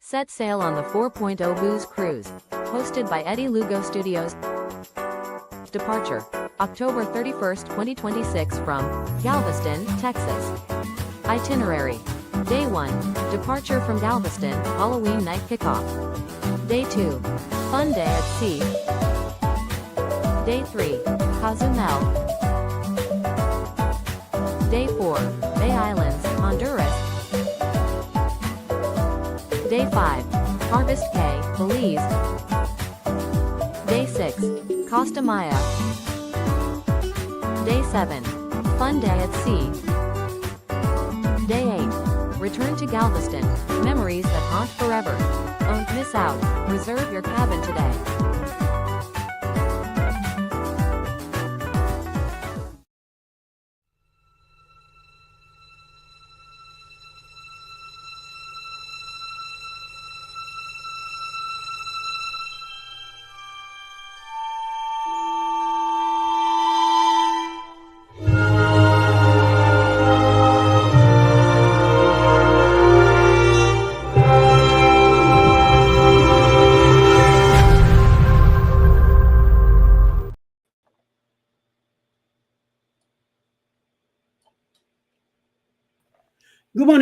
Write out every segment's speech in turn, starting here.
Set sail on the 4.0 Booze Cruise, hosted by Eddie Lugo Studios. Departure, October 31st, 2026 from Galveston, Texas. Itinerary. Day 1, departure from Galveston, Halloween night kickoff. Day 2, fun day at sea. Day 3, Cozumel. Day 4, Bay Islands, Honduras. Day 5, Harvest Cay, Belize. Day 6, Costa Maya. Day 7, fun day at sea. Day 8, return to Galveston, memories that haunt forever. Don't miss out, reserve your cabin today.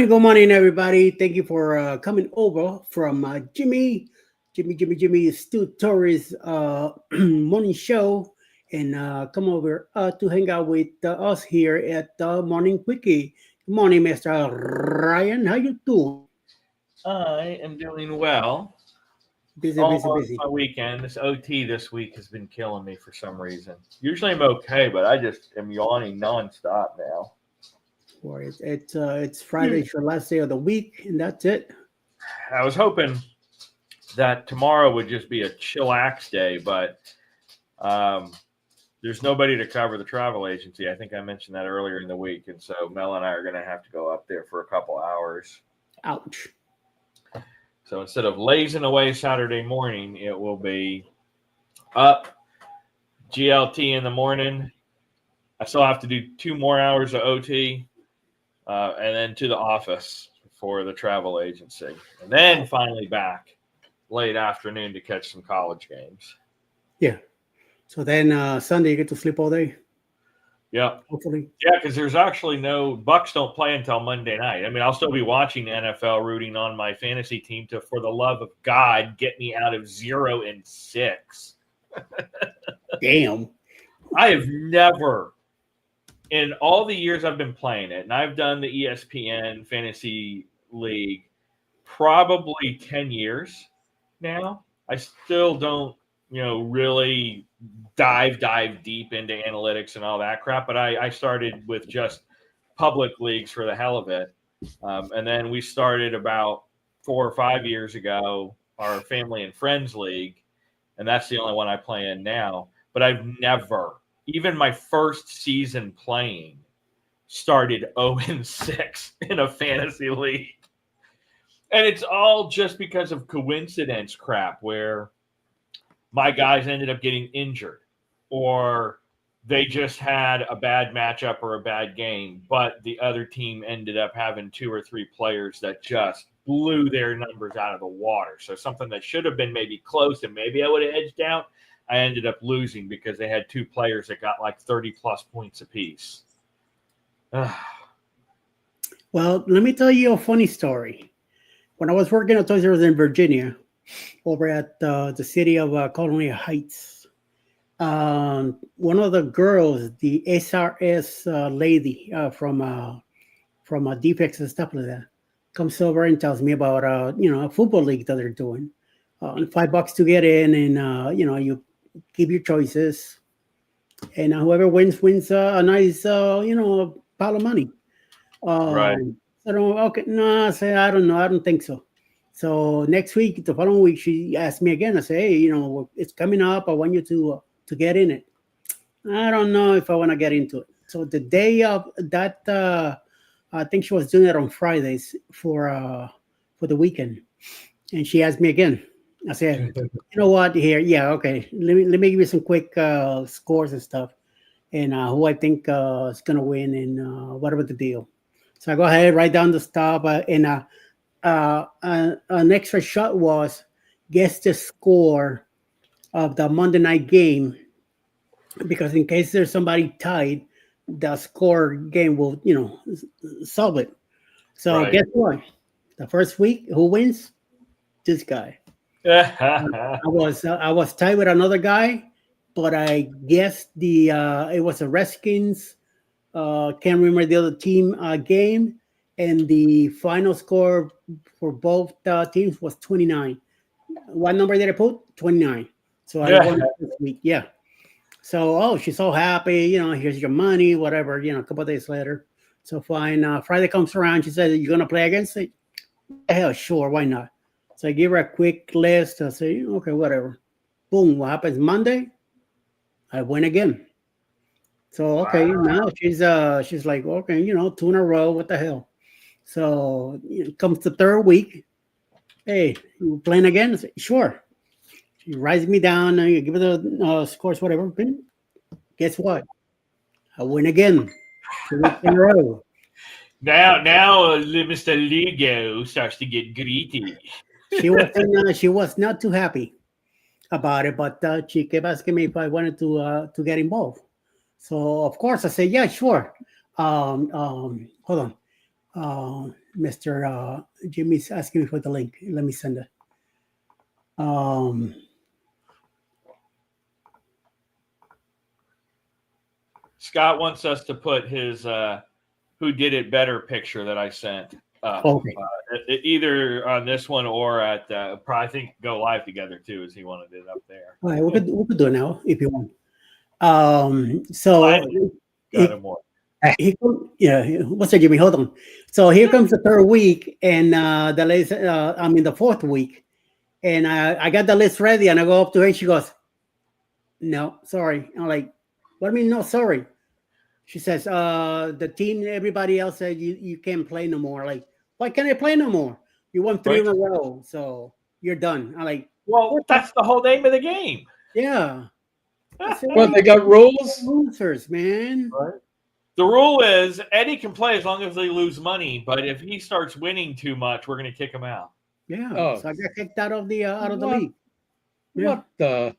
Good morning, everybody. Thank you for coming over from Jimmy Stu Torres morning show, and come over to hang out with us here at Morning Quickie. Good morning, Mr. Ryan. How you doing? I am doing well. Busy. Almost my weekend. This OT this week has been killing me for some reason. Usually I'm okay, but I just am yawning nonstop now. Or it's Friday, it's your last day of the week, and that's it. I was hoping that tomorrow would just be a chillax day, but there's nobody to cover the travel agency. I think I mentioned that earlier in the week, and so Mel and I are going to have to go up there for a couple hours. Ouch. So instead of lazing away Saturday morning, it will be up, GLT in the morning. I still have to do 2 more hours of OT, and then to the office for the travel agency. And then finally back late afternoon to catch some college games. Yeah. So then Sunday you get to sleep all day? Yeah. Hopefully. Yeah, because there's actually no – Bucks don't play until Monday night. I mean, I'll still be watching the NFL, rooting on my fantasy team to, for the love of God, get me out of 0-6. Damn. I have never – in all the years I've been playing it, and I've done the ESPN Fantasy League probably 10 years now, I still don't, really dive deep into analytics and all that crap. But I started with just public leagues for the hell of it. And then we started about 4 or 5 years ago, our family and friends league. And that's the only one I play in now. But I've never, even my first season playing, started 0-6 in a fantasy league. And it's all just because of coincidence crap where my guys ended up getting injured or they just had a bad matchup or a bad game, but the other team ended up having 2 or 3 players that just blew their numbers out of the water. So something that should have been maybe close and maybe I would have edged out, I ended up losing because they had 2 players that got like 30-plus points apiece. Well, let me tell you a funny story. When I was working at Toys R Us in Virginia, over at the city of Colonial Heights, one of the girls, the SRS lady from Defects and stuff like that, comes over and tells me about a football league that they're doing. $5 to get in, and you give your choices, and whoever wins a nice pile of money. Right. I don't. Okay, no, I say I don't know. I don't think so. So next week, the following week, she asked me again. I say, hey, it's coming up. I want you to get in it. I don't know if I want to get into it. So the day of that, I think she was doing it on Fridays for the weekend, and she asked me again. I said, you know what? Here, yeah, okay. Let me give you some quick scores and stuff, and who I think is gonna win, and whatever the deal. So I go ahead, write down the stuff, and an extra shot was guess the score of the Monday night game, because in case there's somebody tied, the score game will, solve it. So Right. guess what? The first week, who wins? This guy. I was tied with another guy, but I guessed it was a Redskins. Can't remember the other team game, and the final score for both teams was 29. What number did I put? 29. So I won this week. Yeah. So, she's so happy. Here's your money, whatever. A couple of days later. So fine. Friday comes around. She said, "You're gonna play against it?" Hell, sure. Why not? So I give her a quick list. I say, "Okay, whatever." Boom. What happens Monday? I win again. So okay, now she's like, okay, 2 in a row. What the hell? So it comes the third week. Hey, you playing again? I say, sure. She writes me down. You give her the scores, whatever. Guess what? I win again. 2 weeks in a row. Now, Mr. Lugo starts to get greedy. She was not too happy about it, but she kept asking me if I wanted to get involved. So of course I said, yeah, sure. Hold on. Mr. Jimmy's asking me for the link. Let me send it. Scott wants us to put his "Who Did It Better" picture that I sent up. Okay. Either on this one or at probably think go live together too, as he wanted it up there. All right, we could do it now if you want. So what's that, Jimmy? Hold on. So here comes the third week, and the fourth week, and I got the list ready, and I go up to her, and she goes, "No, sorry." I'm like, "What do you mean, no, sorry?" She says, "The team, everybody else said you can't play no more." Like, why can't I play no more? You won 3 in a row, so you're done. I'm like, well, that's the whole name of the game. Yeah. Well, they got rules. Losers, man. Right. The rule is Eddie can play as long as they lose money, but if he starts winning too much, we're going to kick him out. Yeah. So I got kicked out of the league. Yeah. What the?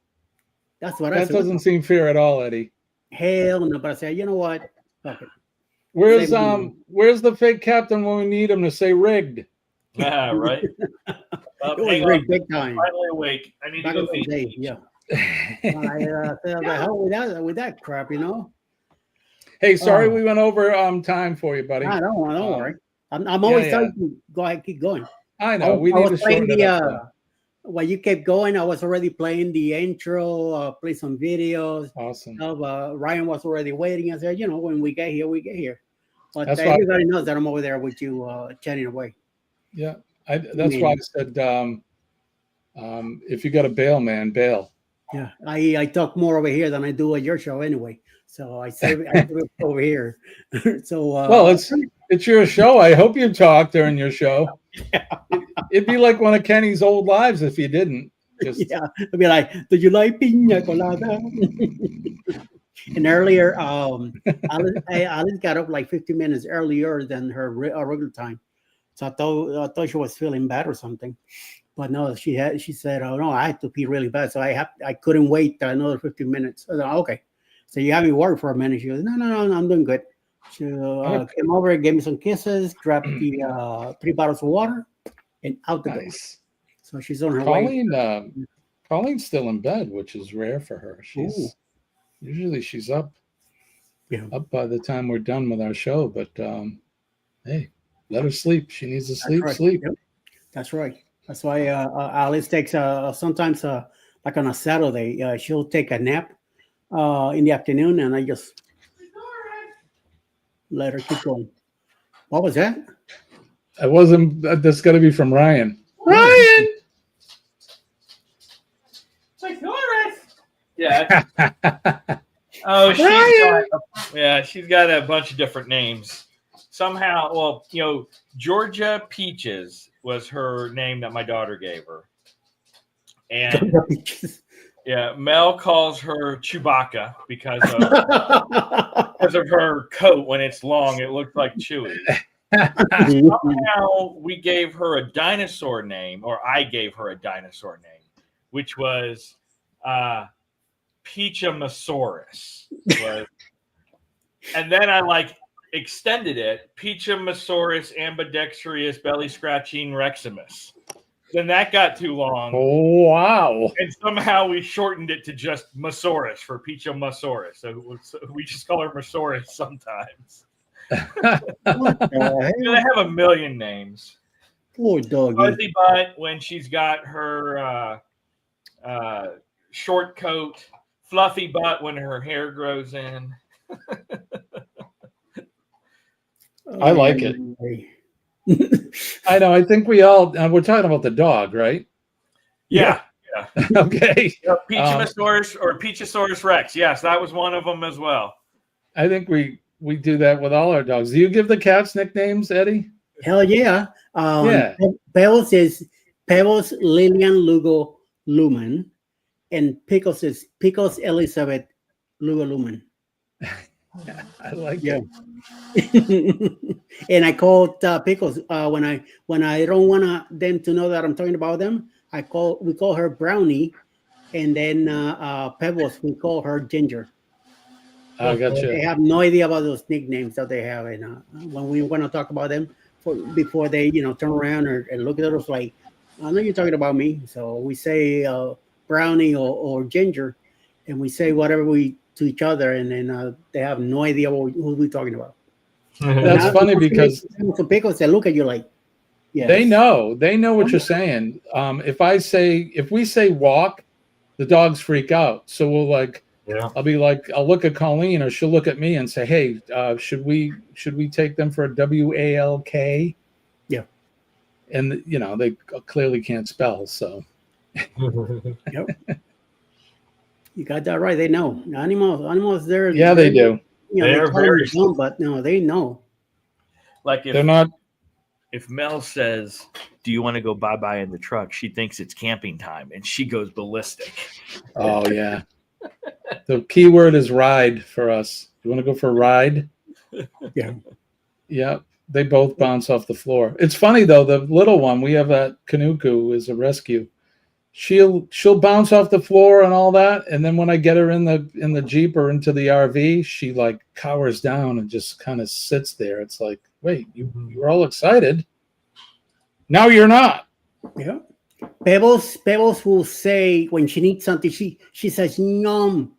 That's what I said. That doesn't seem fair at all, Eddie. Hell no! But I said, you know what? Fuck it. Where's the fake captain when we need him to say rigged? Yeah, right. It was rigged big time. Finally awake. I need to go feed. Yeah. I said, the hell with that crap, Hey, sorry we went over time for you, buddy. I don't worry. I'm always telling you, go ahead, keep going. I know. We need to shorten it up. While you kept going, I was already playing the intro, play some videos. Awesome. Ryan was already waiting. I said, when we get here, we get here. But everybody knows that I'm over there with you chatting away. Yeah, that's why I said, if you got to bail, man, bail. Yeah, I talk more over here than I do at your show anyway. So I say I do it over here. So well, it's your show. I hope you talk during your show. Yeah. It'd be like one of Kenny's old lives if you didn't. Yeah, it'd be like, "Do you like piña colada?" And earlier, Alice got up like 15 minutes earlier than her regular time. So I thought she was feeling bad or something. But no, she said, "Oh no, I had to pee really bad, so I couldn't wait another 15 minutes." I said, "Okay, so you have me work for a minute." She goes, "No, I'm doing good." She came over, gave me some kisses, grabbed the 3 bottles of water, and out the door. So she's on her way. Colleen's still in bed, which is rare for her. Usually she's up by the time we're done with our show. But hey, let her sleep. She needs to sleep. Right. Sleep. Yep. That's right. That's why Alice takes sometimes like on a Saturday, she'll take a nap in the afternoon, and I just let her keep going. What was that? It wasn't. That's got to be from Ryan. Ryan. Yeah. She's got a bunch of different names. Somehow, Georgia Peaches was her name that my daughter gave her. And Mel calls her Chewbacca because of her coat. When it's long, it looks like Chewie. Somehow we gave her a dinosaur name, or I gave her a dinosaur name, which was Peachamosaurus. And then I extended it, Peachamosaurus ambidextrous belly scratching reximus. Then that got too long. Oh, wow. And somehow we shortened it to just Mosaurus for Peachamosaurus. So we just call her Mosaurus sometimes. What the They hell? have a million names. Poor doggy. Fuzzy butt when she's got her short coat. Fluffy butt when her hair grows in. I like it. I know. I think we all, we're talking about the dog, right? Yeah. Okay. Peachamosaurus or Peachasaurus Rex. Yes, that was one of them as well. I think we do that with all our dogs. Do you give the cats nicknames, Eddie? Hell yeah. Yeah. Pebbles is Pebbles Lillian Lugo Lumen, and Pickles is Pickles Elizabeth Lugo Lumen. I like Yeah. it. And I call Pickles when I don't want them to know that I'm talking about them. We call her Brownie, and then Pebbles we call her Ginger. I got They you. have no idea about those nicknames that they have, and when we want to talk about them before they turn around and look at us like, I know you're talking about me. So we say Brownie or Ginger, and we say whatever we to each other, and then they have no idea who we're talking about. That's funny because some Pickles they look at you like, yeah, they know what you're saying. If we say walk, the dogs freak out. So we'll I'll look at Colleen, or she'll look at me and say, hey, should we take them for a WALK? Yeah. And they clearly can't spell, so Yep. You got that right. They know. Animals they're they do. They're very dumb, but no, they know. Like They're not. If Mel says, do you want to go bye-bye in the truck? She thinks it's camping time, and she goes ballistic. Oh, yeah. The key word is ride for us. You want to go for a ride? Yeah. Yeah. They both bounce off the floor. It's funny, though. The little one, we have that Kanuku is a rescue. She'll bounce off the floor and all that. And then when I get her in the Jeep or into the RV, she cowers down and just kind of sits there. It's like, wait, you were all excited. Now you're not. Yeah. Pebbles will say when she needs something, she says nom,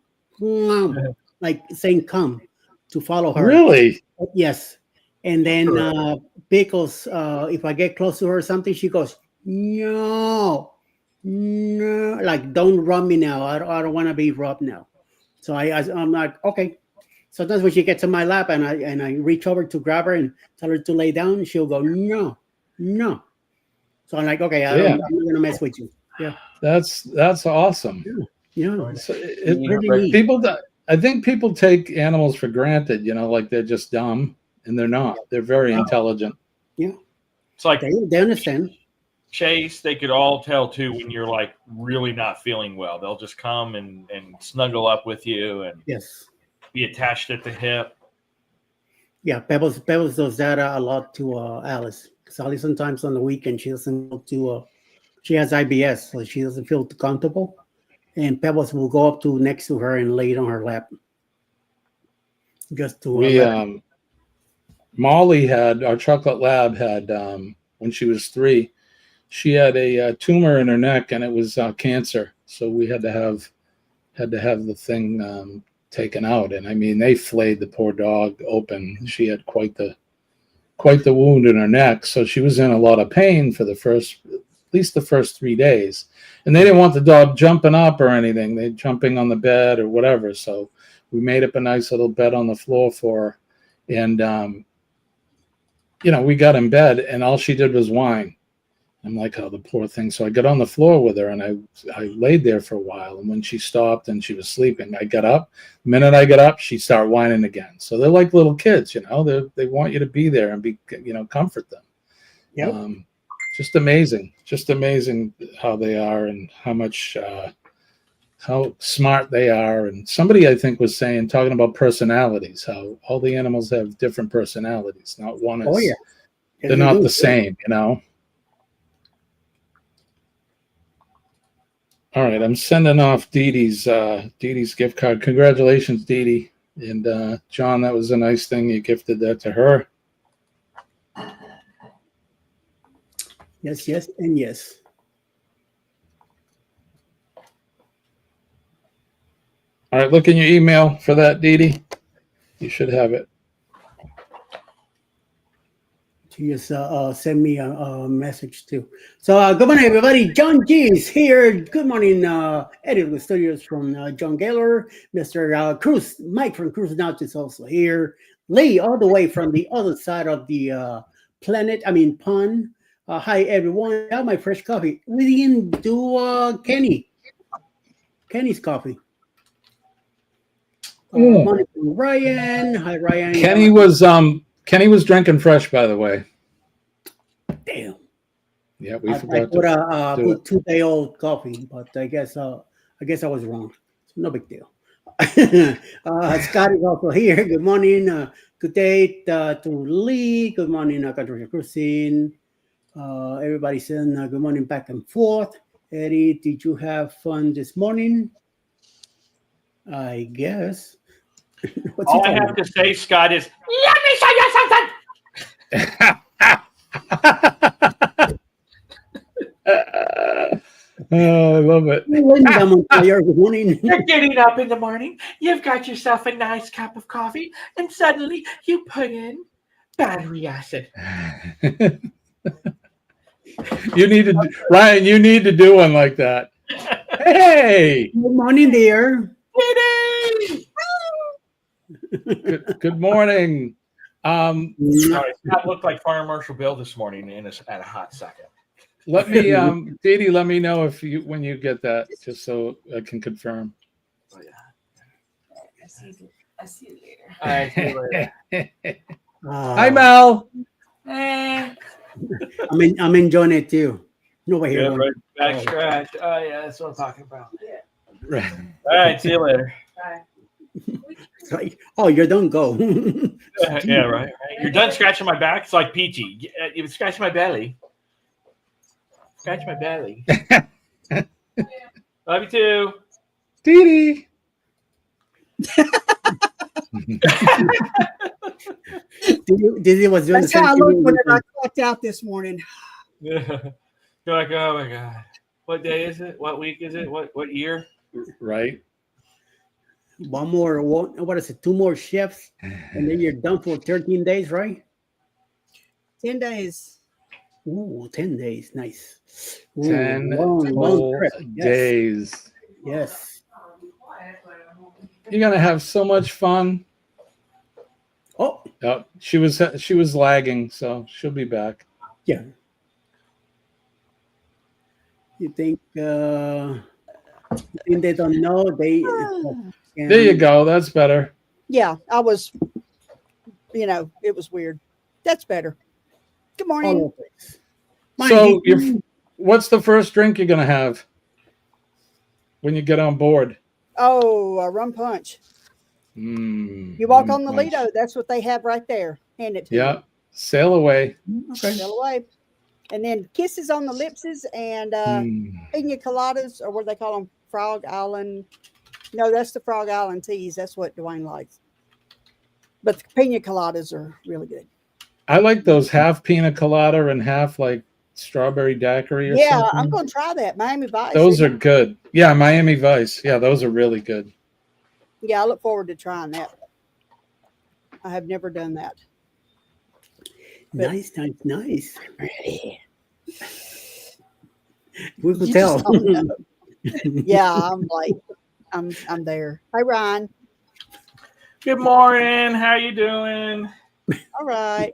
like saying come to follow her. Really? Yes. And then Pickles, if I get close to her or something, she goes no, like don't rub me now. I don't want to be rubbed now. So I'm like, okay. Sometimes when she gets in my lap and I reach over to grab her and tell her to lay down, she'll go no. So I'm like, okay, I'm not gonna mess with you. Yeah, that's awesome. Yeah. So I think people take animals for granted. Like they're just dumb, and they're not. They're very intelligent. Yeah, It's like they understand. Chase, they could all tell too when you're really not feeling well. They'll just come and snuggle up with you and be attached at the hip. Yeah, Pebbles does that a lot to Alice. Sally sometimes on the weekend she doesn't go to. She has IBS, so she doesn't feel comfortable, and Pebbles will go up to next to her and lay it on her lap. Just to Molly had our chocolate lab had when she was 3. She had a tumor in her neck, and it was cancer. So we had to have the thing taken out. And I mean, they flayed the poor dog open. She had quite the wound in her neck. So she was in a lot of pain for at least the first 3 days. And they didn't want the dog jumping up or anything. They jumping on the bed or whatever. So we made up a nice little bed on the floor for her. And, we got in bed, and all she did was whine. I'm like, oh, the poor thing. So I got on the floor with her, and I laid there for a while. And when she stopped and she was sleeping, I got up. The minute I got up, she started whining again. So they're like little kids, they want you to be there and be, comfort them. Yeah. Just amazing how they are and how much, how smart they are. And somebody I think was talking about personalities, how all the animals have different personalities. Not one is They're not the same, you know. All right, I'm sending off Dee Dee's gift card. Congratulations, Dee Dee. And John, that was a nice thing. You gifted that to her. Yes, yes, and yes. All right, look in your email for that, Dee Dee. You should have it. Just send me a message too. So good morning, everybody. John G is here. Good morning, Eddie Lugo Studios from John Gaylor. Mr. Cruz, Mike from Cruz Now is also here. Lee, all the way from the other side of the pond. Hi, everyone. Got my fresh coffee. We didn't do Kenny's coffee. Morning from Ryan. Hi, Ryan. Kenny was drinking fresh, by the way. Damn. Yeah, we forgot I put 2-day-old coffee, but I guess I was wrong. No big deal. Scott is also here. Good morning. Good day to Lee. Good morning, Katrina Cruzin. Everybody saying good morning back and forth. Eddie, did you have fun this morning? I guess. All I have to say, Scott, is let me show you something. Oh, I love it. Good morning. You're getting up in the morning, you've got yourself a nice cup of coffee, and suddenly you put in battery acid. Ryan, you need to do one like that. Hey! Good morning, dear. Good morning. Sorry, Scott looked like Fire Marshal Bill this morning at a hot second. Let me, Dee Dee, let me know when you get that, just so I can confirm. Oh, yeah. I see you later. All right, see you later. Hi, Mel. I'm enjoying it too. Nobody here. Right. Back scratch. Oh yeah, that's what I'm talking about. Yeah. Right. All right, see you later. Bye. Like, oh, you're done. Go. Yeah, right. You're done scratching my back. It's like Peachy. You scratch my belly. Scratch my belly. Love you too. Dee Dizzy was doing That's the same how I thing. looked when I clocked out this morning. Yeah. You're like, oh my god. What day is it? What week is it? What year? Right. What is it? 2 more shifts, and then you're done for 13 days, right? 10 days. Ooh, 10 days. Nice. Ooh, 10 long trip. days. Yes. You're gonna have so much fun. Oh, she was lagging, so she'll be back. yeah. You think they don't know? There you go. That's better. Yeah, I was, it was weird. That's better. Good morning. So, what's the first drink you're gonna have when you get on board? Oh, a rum punch. You walk on the Lido. That's what they have right there. Hand it to you. Sail away. Okay. Sail away. And then kisses on the lipses and pina coladas, or what do they call them? Frog Island. No, that's the Frog Island teas. That's what Dwayne likes. But the pina coladas are really good. I like those half pina colada and half like strawberry daiquiri or something. I'm going to try that. Miami Vice. Those are good. Yeah, Miami Vice. Yeah, those are really good. Yeah, I look forward to trying that. I have never done that. Nice. Ready. We could tell. Yeah, I'm there. Hi, Ryan. Good morning. How you doing? All right.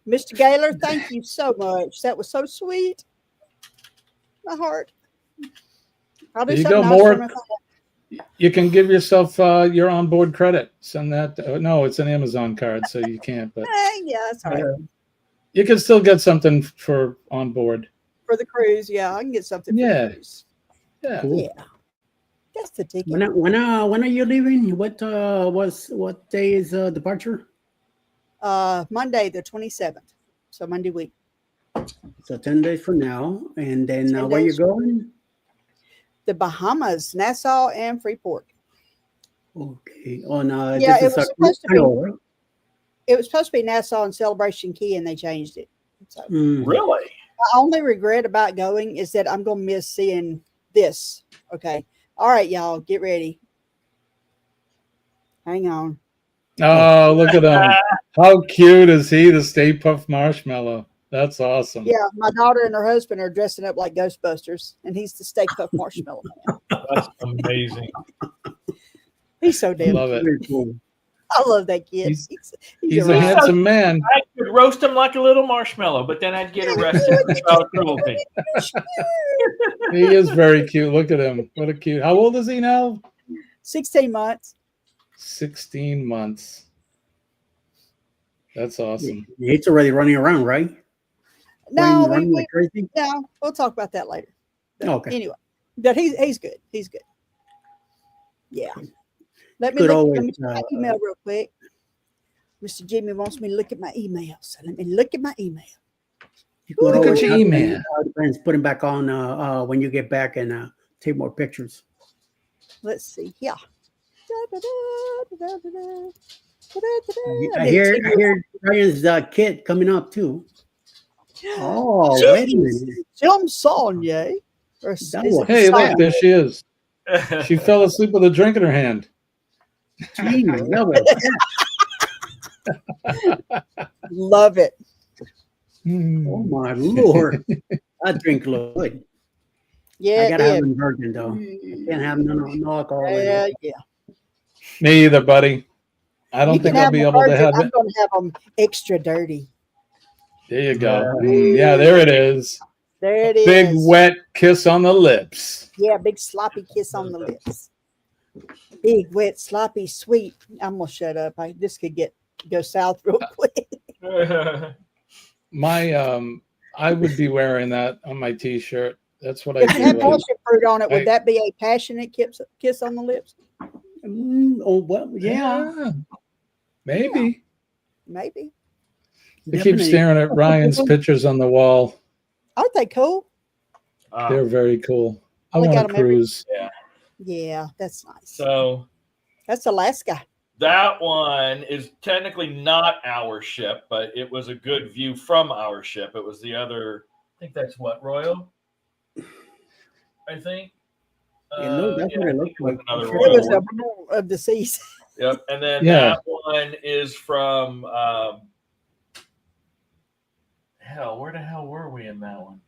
Mr. Gaylor, thank you so much. That was so sweet. My heart. I'll do something nice for my family. You can give yourself your onboard credit. Send that. No, it's an Amazon card, so you can't. But yeah, that's all right. You can still get something for onboard. For the cruise, yeah, I can get something for the cruise. Yeah. Cool. Yeah. That's the ticket. When are you leaving? What day is departure? Monday the 27th. So Monday week. So 10 days from now, and then 10 where you days. going? The Bahamas, Nassau, and Freeport. Okay. Oh no, Yeah, this it is was a supposed to be. Carnival, right? It was supposed to be Nassau and Celebration Key, and they changed it. So Really? my only regret about going is that I'm gonna miss seeing this. Okay. All right, y'all, get ready. Hang on. Oh, look at him. How cute is he, the Stay Puft Marshmallow? That's awesome. Yeah, my daughter and her husband are dressing up like Ghostbusters, and he's the Stay Puft Marshmallow Man. That's amazing. He's so damn Love it. Very cool. I love that kid. He's a riot. handsome man. I could roast him like a little marshmallow, but then I'd get arrested for child cruelty. He is very cute. Look at him. What a cute. How old is he now? 16 months. 16 months. That's awesome. It's already running around, right? No, running like crazy. no, we'll talk about that later. But Okay. Anyway, but he's good. He's good. Yeah. Let me Could look always, let me check my email real quick. Mr. Jimmy wants me to look at my email, so let me look at my email. You could Look at always your have email. Depends. Put them back on when you get back and take more pictures. Let's see. Yeah. I hear Ryan's kid coming up too. Oh, wait a minute. Jim Sonya. Hey, look, there she is. She fell asleep with a drink in her hand. Gee, love it. Love it. Oh my Lord. That drink looks good. Yeah. I gotta have them virgin though. I can't have no alcohol in Yeah, it. yeah. Me either, buddy. I don't think I'll be able to have I'm it. going to have them extra dirty. There you go. Yeah, there it is. There it is. Big wet kiss on the lips. Yeah, big sloppy kiss on the lips. Big wet sloppy sweet. I'm gonna shut up. This could go south real quick. I would be wearing that on my T-shirt. That's what I If it had do. passion fruit on it, would that be a passionate kiss on the lips? Oh well, yeah. Maybe. Maybe. I keep staring at Ryan's pictures on the wall. Aren't they cool? They're very cool. I look want at to 'em every- cruise. Yeah, that's nice. So That's Alaska. that one is technically not our ship, but it was a good view from our ship. It was the other. I think that's what Royal. I think. That's what it looked like. Another It Royal was one. a blue of the seas. Yep, and then Yeah. that one is from. Where the hell were we in that one?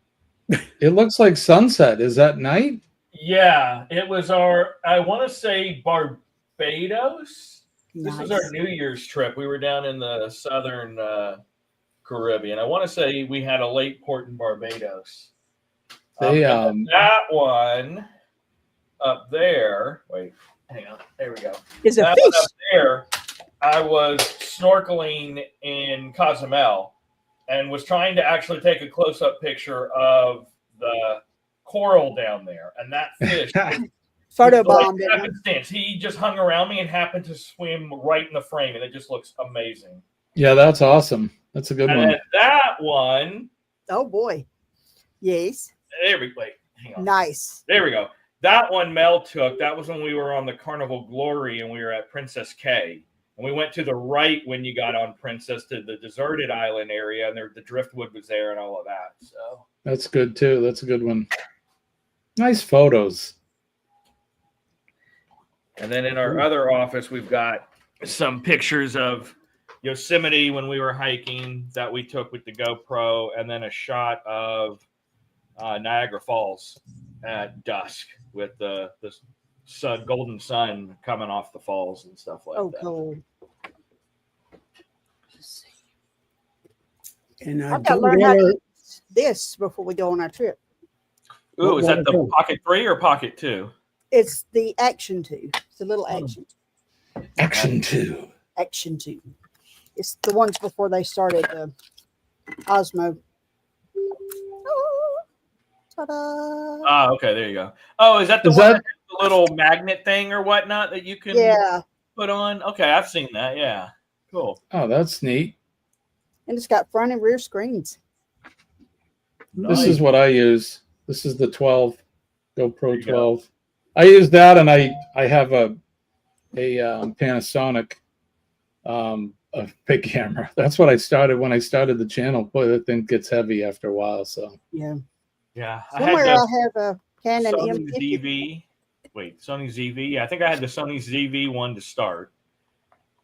It looks like sunset. Is that night? Yeah, it was I want to say Barbados. Nice. This was our New Year's trip. We were down in the southern Caribbean. I want to say we had a late port in Barbados. That one up there. Wait, hang on. There we go. Is a That fish. one up there. I was snorkeling in Cozumel and was trying to actually take a close-up picture of the coral down there, and that fish Photobombed like it. happenstance. He just hung around me and happened to swim right in the frame, and it just looks amazing. Yeah, that's awesome. That's a good And one. then that one, Oh boy. Yes. there we wait, hang on. Nice. There we go. That one Mel took. That was when we were on the Carnival Glory and we were at Princess Cay. And we went to the right when you got on Princess to the deserted island area, and the driftwood was there and all of that. So That's good too. That's a good one. Nice photos. And then in our other office, we've got some pictures of Yosemite when we were hiking that we took with the GoPro, and then a shot of Niagara Falls at dusk with the golden sun coming off the falls and stuff like that. Cool. And I've got to learn how to use this before we go on our trip. Ooh, is that the Pocket 3 or Pocket 2? It's the Action 2. It's a little Action. Action 2. Action 2. It's the ones before they started Osmo. Oh, ta-da. Oh, okay, there you go. Oh, is that the one that has the little magnet thing or whatnot that you can put on? Okay, I've seen that. Yeah, cool. Oh, that's neat. And it's got front and rear screens. This is what I use. This is the 12 GoPro 12. Go. I use that, and I have a Panasonic a big camera. That's what I started when I started the channel. Boy, that thing gets heavy after a while. So Yeah. I Somewhere have a Canon Sony M50. ZV. Wait, Sony ZV. Yeah, I think I had the Sony ZV one to start,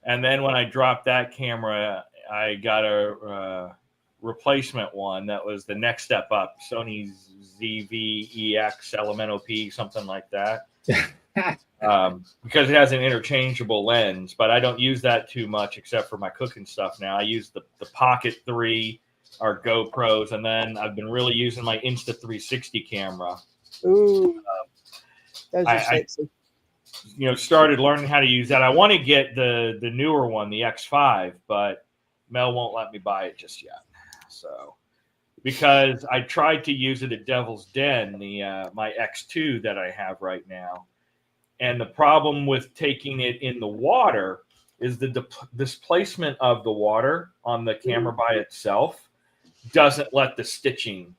and then when I dropped that camera, I got a replacement one that was the next step up, Sony ZV EX Elemento P, something like that. Because it has an interchangeable lens, but I don't use that too much except for my cooking stuff now. I use the Pocket 3 or GoPros, and then I've been really using my Insta360 camera. Ooh, those are sexy. Started learning how to use that. I want to get the newer one, the X5, but Mel won't let me buy it just yet. So, because I tried to use it at Devil's Den, my X2 that I have right now, and the problem with taking it in the water is the displacement of the water on the camera by itself doesn't let the stitching.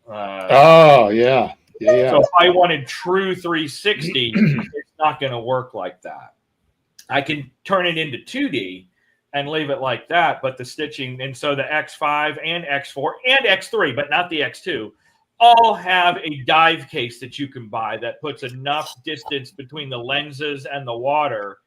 Oh yeah. So if I wanted true 360, it's not going to work like that. I can turn it into 2D and leave it like that, but the stitching, and so the X5 and X4 and X3, but not the X2, all have a dive case that you can buy that puts enough distance between the lenses and the water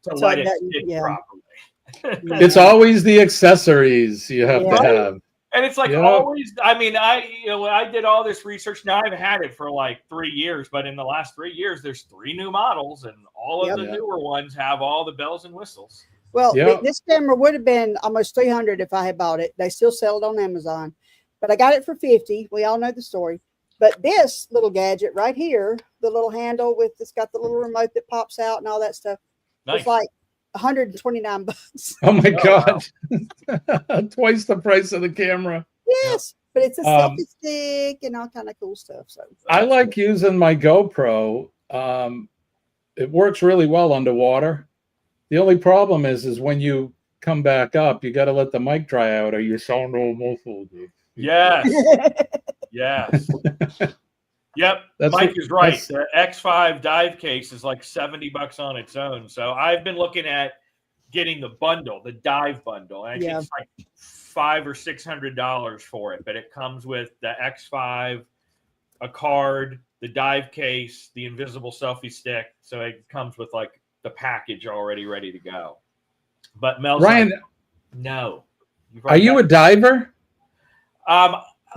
to let it stick properly. It's always the accessories you have to have. And it's like always, I mean, I did all this research. Now I've had it for like 3 years, but in the last 3 years, there's 3 new models, and all of the newer ones have all the bells and whistles. Well, this camera would have been almost $300 if I had bought it. They still sell it on Amazon, but I got it for $50. We all know the story. But this little gadget right here, the little handle with it's got the little remote that pops out and all that stuff, it's like $129. Oh my God. Wow. Twice the price of the camera. Yes, but it's a selfie stick and all kind of cool stuff. So I like using my GoPro. It works really well underwater. The only problem is when you come back up, you got to let the mic dry out or your sound will muffled. Yes. Yes. Yep. Mike is right. The X5 dive case is like $70 on its own. So I've been looking at getting the bundle, the dive bundle. And I think it's like $500 or $600 for it. But it comes with the X5, a card, the dive case, the invisible selfie stick. So it comes with like the package already ready to go. But Mel's Ryan, like, no. Are you a diver?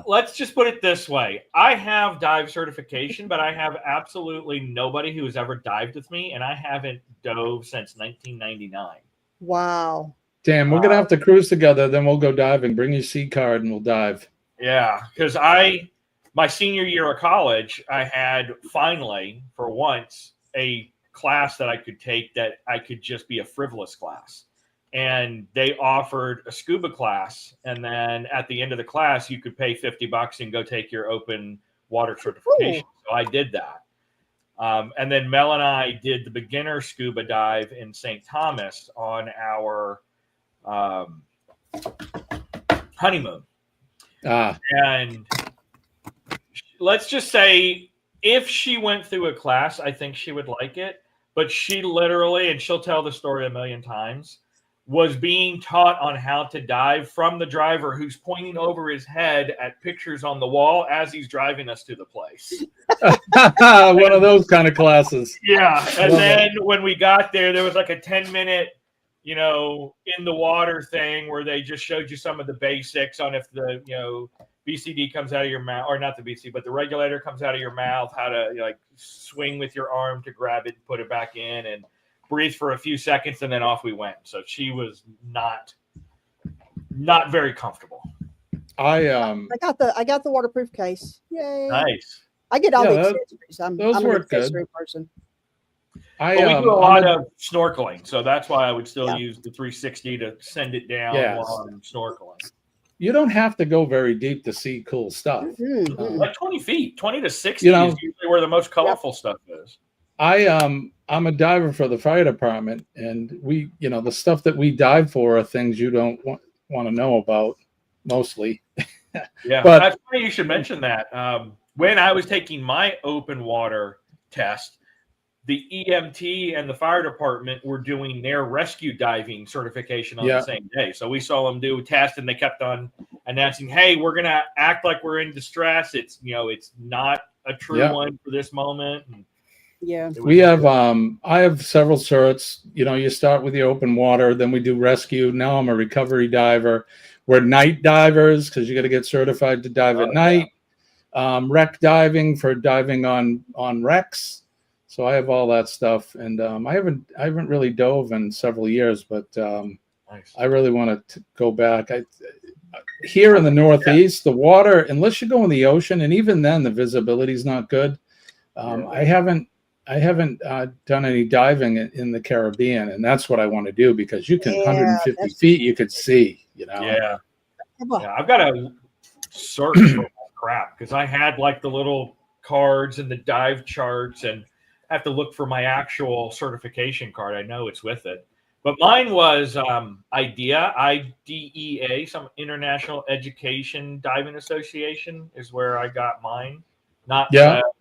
Let's just put it this way. I have dive certification, but I have absolutely nobody who has ever dived with me, and I haven't dove since 1999. Wow. Damn, we're going to have to cruise together. Then we'll go diving. Bring your C card and we'll dive. Yeah, because my senior year of college, I had finally, for once, a class that I could take that I could just be a frivolous class. And they offered a scuba class, and then at the end of the class, you could pay $50 and go take your open water certification. Ooh. So I did that. And then Mel and I did the beginner scuba dive in St. Thomas on our honeymoon. And let's just say if she went through a class, I think she would like it. But she literally, and she'll tell the story a million times, was being taught on how to dive from the driver who's pointing over his head at pictures on the wall as he's driving us to the place. One of those kind of classes. Yeah. And then when we got there was like a 10-minute, in the water thing where they just showed you some of the basics on if the, BCD comes out of your mouth, or not the BCD, but the regulator comes out of your mouth, how to swing with your arm to grab it, put it back in, and breathe for a few seconds, and then off we went. So she was not very comfortable. I got the waterproof case. Yay! Nice. I get all the accessories. I'm an accessory good. person. We do a lot of snorkeling, so that's why I would still use the 360 to send it down while I'm snorkeling. You don't have to go very deep to see cool stuff. Mm-hmm. Like 20 feet, 20 to 60 is usually where the most colorful stuff is. I'm a diver for the fire department, and we, the stuff that we dive for are things you don't want to know about mostly. Yeah, But that's funny you should mention that. When I was taking my open water test, the EMT and the fire department were doing their rescue diving certification on the same day. So we saw them do a test, and they kept on announcing, "Hey, we're gonna act like we're in distress. It's it's not a true one for this moment." And we have I have several certs. You start with the open water, then we do rescue. Now I'm a recovery diver. We're night divers because you got to get certified to dive at night. Wreck diving for diving on wrecks. So I have all that stuff, and I haven't really dove in several years, but I really want to go back. Here in the Northeast, the water, unless you go in the ocean, and even then the visibility is not good. I haven't done any diving in the Caribbean, and that's what I want to do because you can 150 feet you could see. Yeah, I've got to search for that crap because I had like the little cards and the dive charts, and I have to look for my actual certification card. I know it's with it, but mine was IDEA, some International Education Diving Association is where I got mine. Not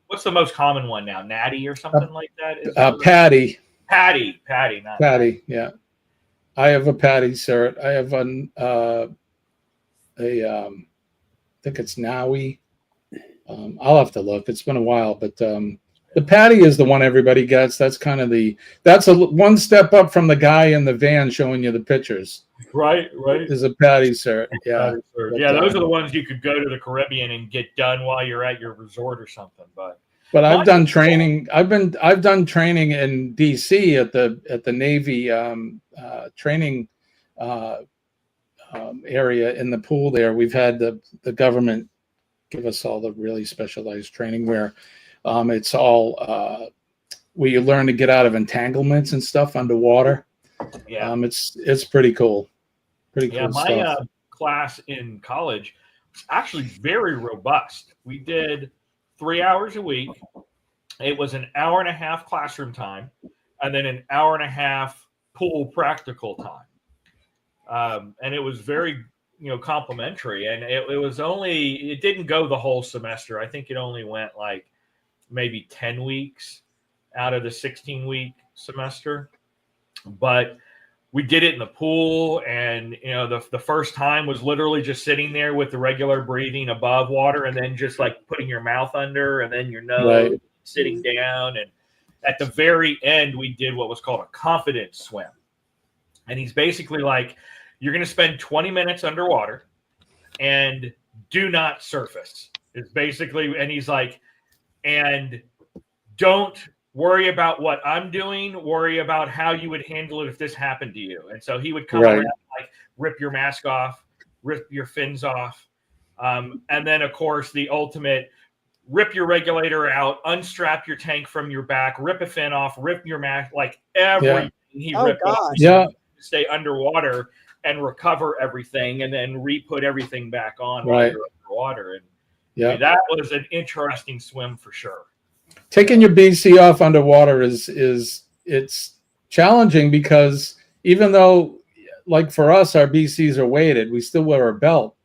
what's the most common one now? Natty or something like that? Patty. Not Patty. Yeah, I have a Patty cert. I have I think it's Naui. I'll have to look. It's been a while, but the Patty is the one everybody gets. That's kind of that's one step up from the guy in the van showing you the pictures. Right. Is a Patty cert. Yeah. Patty cert. But, those are the ones you could go to the Caribbean and get done while you're at your resort or something. But I've done training. I've done training in DC at the Navy training area in the pool there. We've had the government give us all the really specialized training where it's all where you learn to get out of entanglements and stuff underwater. Yeah, it's pretty cool. Pretty cool my stuff. class in college was actually very robust. We did 3 hours a week. It was an hour and a half classroom time, and then an hour and a half pool practical time. And it was very complimentary, and it didn't go the whole semester. I think it only went like maybe 10 weeks out of the 16-week semester, but we did it in the pool. And the first time was literally just sitting there with the regular breathing above water, and then just like putting your mouth under, and then your nose, sitting down. And at the very end, we did what was called a confidence swim. And he's basically like, you're going to spend 20 minutes underwater and do not surface. It's basically, and he's like, and don't worry about what I'm doing, worry about how you would handle it if this happened to you. And so he would come around, like, rip your mask off, rip your fins off. And then, of course, the ultimate, rip your regulator out, unstrap your tank from your back, rip a fin off, rip your mask, like everything he ripped off. Stay underwater and recover everything, and then re-put everything back on while you're underwater. And that was an interesting swim for sure. Taking your BC off underwater it's challenging because even though, like for us, our BCs are weighted, we still wear a belt,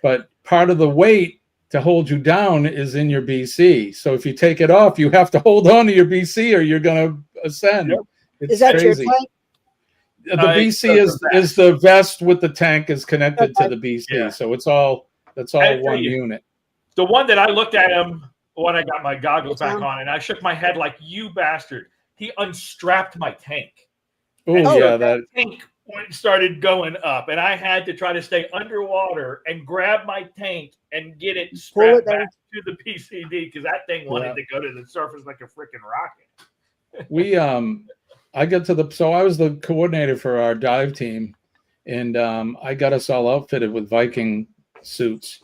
but part of the weight to hold you down is in your BC. So if you take it off, you have to hold on to your BC or you're going to ascend. Yep. It's is that crazy. Your tank? The BC is the vest with the tank is connected to the BC. So that's all one unit. The one that I looked at him when I got my goggles back on, and I shook my head like, you bastard. He unstrapped my tank. That tank started going up, and I had to try to stay underwater and grab my tank and get it strapped back to the PCD because that thing wanted to go to the surface like a freaking rocket. I was the coordinator for our dive team, and I got us all outfitted with Viking suits,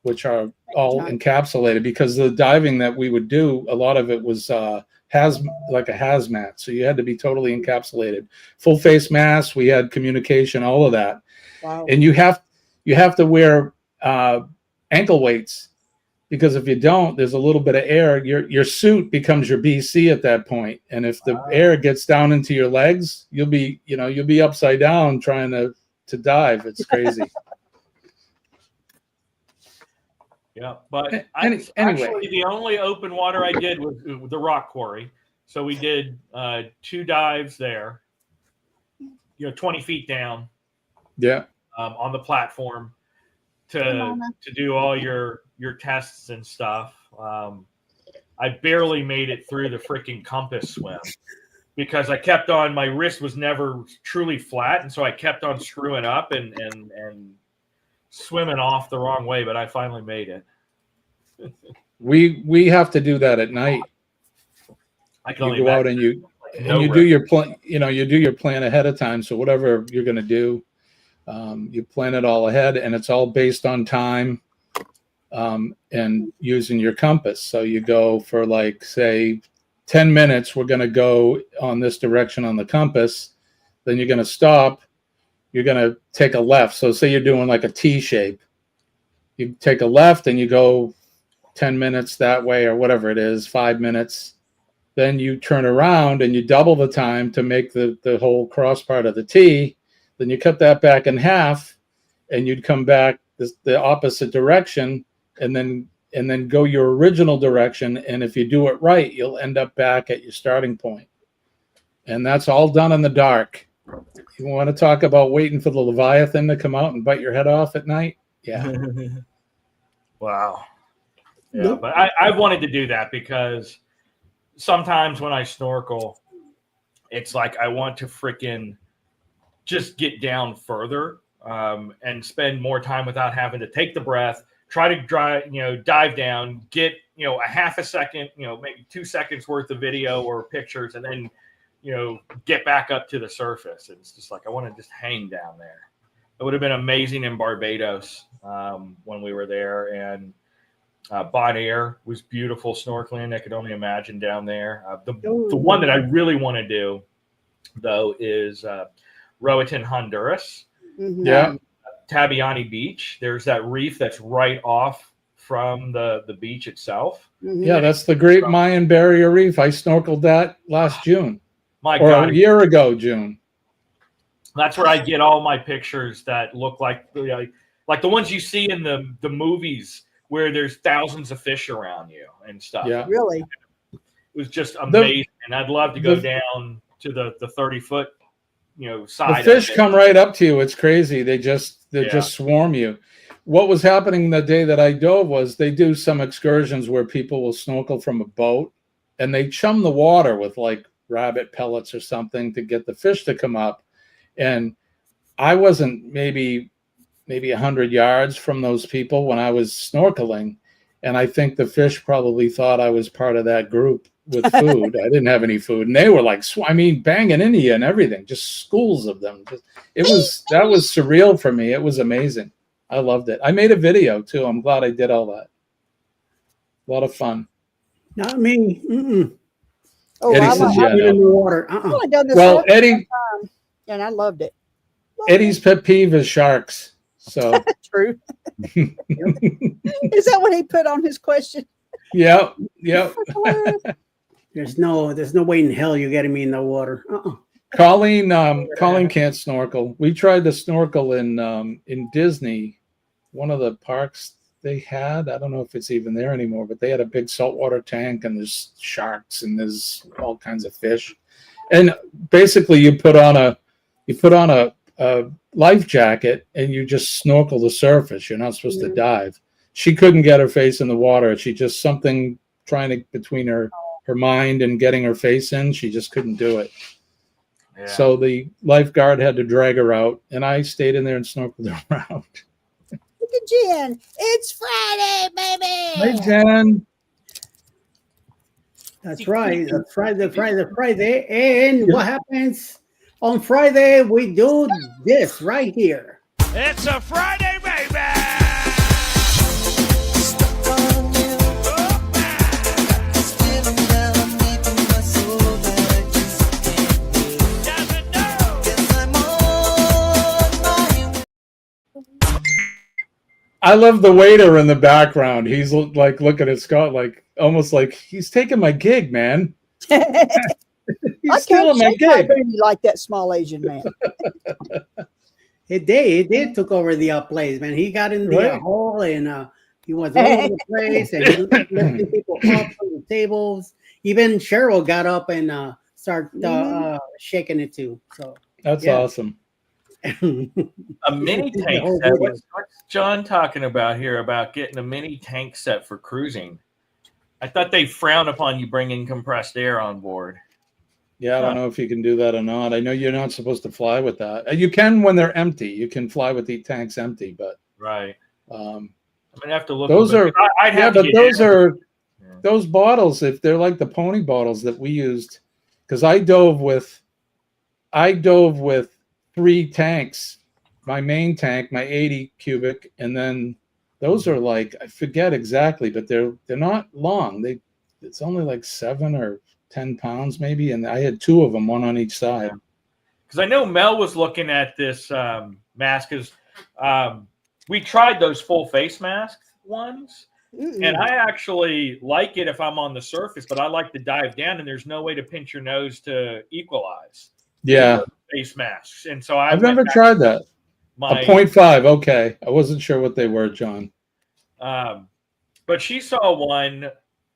which are all encapsulated because the diving that we would do, a lot of it was like a hazmat. So you had to be totally encapsulated, full face mask. We had communication, all of that. Wow. And you have to wear ankle weights because if you don't, there's a little bit of air. Your suit becomes your BC at that point. And if the air gets down into your legs, you'll be upside down trying to dive. It's crazy. Yeah, but Anyway. actually the only open water I did was the rock quarry. So we did 2 dives there, 20 feet down. Yeah. On the platform to do all your tests and stuff. I barely made it through the freaking compass swim because I kept on. My wrist was never truly flat, and so I kept on screwing up and swimming off the wrong way. But I finally made it. We have to do that at night. I can You go out and you do your plan. You do your plan ahead of time. So whatever you're going to do, you plan it all ahead, and it's all based on time and using your compass. So you go for like, say, 10 minutes, we're going to go on this direction on the compass. Then you're going to stop. You're going to take a left. So say you're doing like a T shape. You take a left and you go 10 minutes that way or whatever it is, 5 minutes. Then you turn around and you double the time to make the whole cross part of the T. Then you cut that back in half and you'd come back the opposite direction and then go your original direction. And if you do it right, you'll end up back at your starting point. And that's all done in the dark. You want to talk about waiting for the Leviathan to come out and bite your head off at night? Yeah. Wow. Yeah, but I wanted to do that because sometimes when I snorkel, it's like I want to freaking just get down further and spend more time without having to take the breath, try to dive down, get a half a second, maybe 2 seconds worth of video or pictures, and then get back up to the surface. It's just like I want to just hang down there. It would have been amazing in Barbados when we were there, and Bon Air was beautiful snorkeling. I could only imagine down there. The one that I really want to do, though, is Roatan, Honduras. Mm-hmm. Yeah. Tabiani Beach. There's that reef that's right off from the beach itself. Mm-hmm. Yeah, that's the Great Mayan Barrier Reef. I snorkeled that last June. My or God. a year ago, June. That's where I get all my pictures that look like the ones you see in the movies where there's thousands of fish around you and stuff. Yeah. Really? It was just amazing. And I'd love to go down to the 30-foot, side. The fish come right up to you. It's crazy. They just swarm you. What was happening the day that I dove was they do some excursions where people will snorkel from a boat and they chum the water with like rabbit pellets or something to get the fish to come up. And I wasn't maybe 100 yards from those people when I was snorkeling. And I think the fish probably thought I was part of that group with food. I didn't have any food. And they were like, banging into you and everything, just schools of them. That was surreal for me. It was amazing. I loved it. I made a video too. I'm glad I did all that. A lot of fun. Not me. Mm-mm. Oh, Eddie I says, like In the water. I've only done this Well, one Eddie, time, and I loved it. Eddie's pet peeve is sharks. So True. Is that what he put on his question? Yep. There's no way in hell you're getting me in the water. Colleen can't snorkel. We tried to snorkel in Disney, one of the parks they had. I don't know if it's even there anymore, but they had a big saltwater tank and there's sharks and there's all kinds of fish. And basically you put on a life jacket and you just snorkel the surface. You're not supposed to dive. She couldn't get her face in the water. She just something trying to between her mind and getting her face in. She just couldn't do it. Yeah. So the lifeguard had to drag her out, and I stayed in there and snorkeled around. Look at Jen. It's Friday, baby. Hey, Jen. That's right. That's Friday. And what happens on Friday? We do this right here. It's a Friday, baby. I love the waiter in the background. He's like looking at Scott, like almost like he's taking my gig, man. He's stealing my gig. Like that small Asian man. He did took over the place, man. He got in the hall and He was all over the place, and he lifting people up from the tables. Even Cheryl got up and started shaking it too. So That's awesome. A mini tank set. What's John talking about here about getting a mini tank set for cruising? I thought they frown upon you bringing compressed air on board. Yeah, I don't know if you can do that or not. I know you're not supposed to fly with that. You can when they're empty. You can fly with the tanks empty, but right. I'm gonna have to look. Those are Yeah. Those bottles. If they're like the pony bottles that we used, because I dove with 3 tanks. My main tank, my 80 cubic, and then those are like, I forget exactly, but they're not long. It's only like 7 or 10 pounds maybe, and I had 2 of them, one on each side. Because I know Mel was looking at this mask because we tried those full face mask ones, and I actually like it if I'm on the surface, but I like to dive down, and there's no way to pinch your nose to equalize. Yeah, face masks, and so I've never tried that. A 0.5, okay. I wasn't sure what they were, John. But she saw one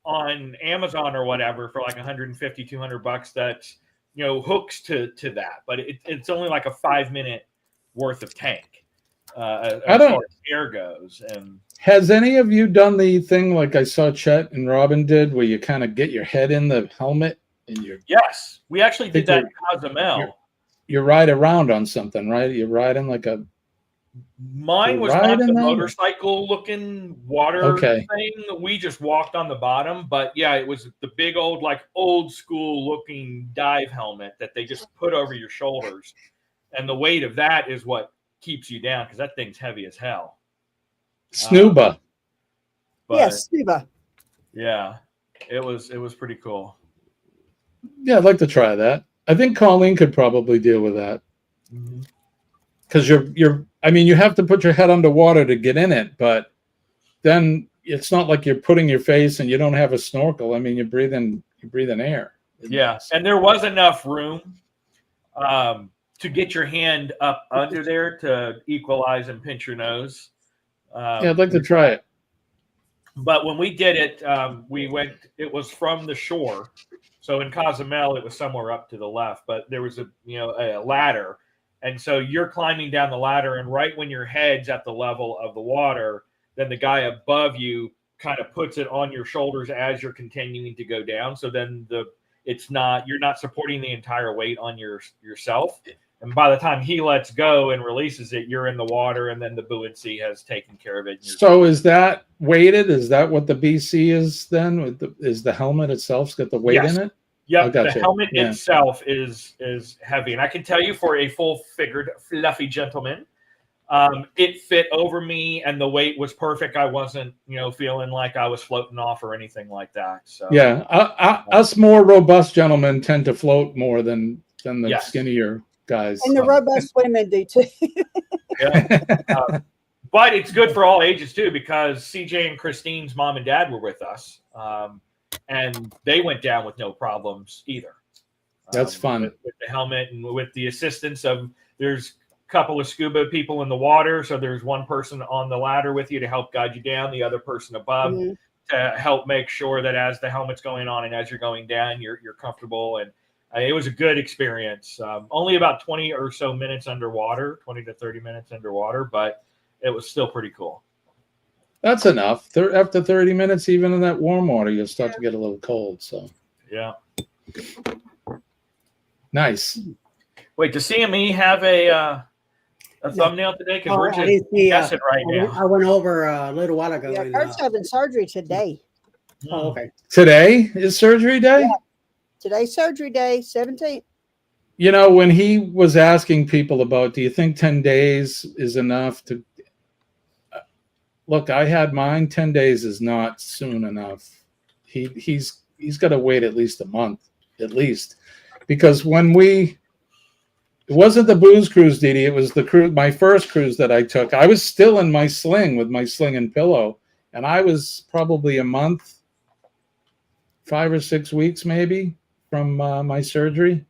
on Amazon or whatever for like $150, $200 that's, hooks to that, but it's only like a 5-minute worth of tank as far as air goes. And has any of you done the thing like I saw Chet and Robin did, where you kind of get your head in the helmet and you're... Yes, we actually did that in Cozumel. You ride around on something, right? You're riding like a... Mine was not the motorcycle-looking water thing. We just walked on the bottom. But, yeah, it was the big old, like, old-school-looking dive helmet that they just put over your shoulders. And the weight of that is what keeps you down because that thing's heavy as hell. Snuba. Yes, Snuba. Yeah, it was pretty cool. Yeah, I'd like to try that. I think Colleen could probably deal with that. Because you have to put your head underwater to get in it, but then it's not like you're putting your face and you don't have a snorkel. I mean, you're breathing air. Yeah, and there was enough room to get your hand up under there to equalize and pinch your nose. Yeah, I'd like to try it. But when we did it, it was from the shore. So in Cozumel, it was somewhere up to the left, but there was a ladder. And so you're climbing down the ladder, and right when your head's at the level of the water, then the guy above you kind of puts it on your shoulders as you're continuing to go down. So then you're not supporting the entire weight on yourself. And by the time he lets go and releases it, you're in the water, and then the buoyancy has taken care of it. So is that weighted? Is that what the BC is then? Is the helmet itself's got the weight in it? Yeah, the helmet itself is heavy. And I can tell you, for a full-figured, fluffy gentleman, it fit over me, and the weight was perfect. I wasn't, feeling like I was floating off or anything like that. So yeah, us more robust gentlemen tend to float more than the skinnier guys. And the robust women do too. But it's good for all ages too, because CJ and Christine's mom and dad were with us, and they went down with no problems either. That's fun. With the helmet and with the assistance of, there's a couple of scuba people in the water, so there's one person on the ladder with you to help guide you down, the other person above to help make sure that as the helmet's going on and as you're going down, you're comfortable. And it was a good experience. Only about 20 or so minutes underwater, 20 to 30 minutes underwater, but it was still pretty cool. That's enough. After 30 minutes, even in that warm water, you'll start to get a little cold. So yeah, nice. Wait, does CME have a thumbnail today? Because we're just guessing right now. I went over a little while ago. Yeah, Kurt's having surgery today. Oh, okay. Today is surgery day? Yeah. Today's surgery day, 17th. When he was asking people about, do you think 10 days is enough to... Look, I had mine. 10 days is not soon enough. He's got to wait at least a month, at least. Because it wasn't the booze cruise, Didi. It was the cruise, my first cruise that I took. I was still in my sling with my sling and pillow. And I was probably a month, 5 or 6 weeks maybe, from my surgery.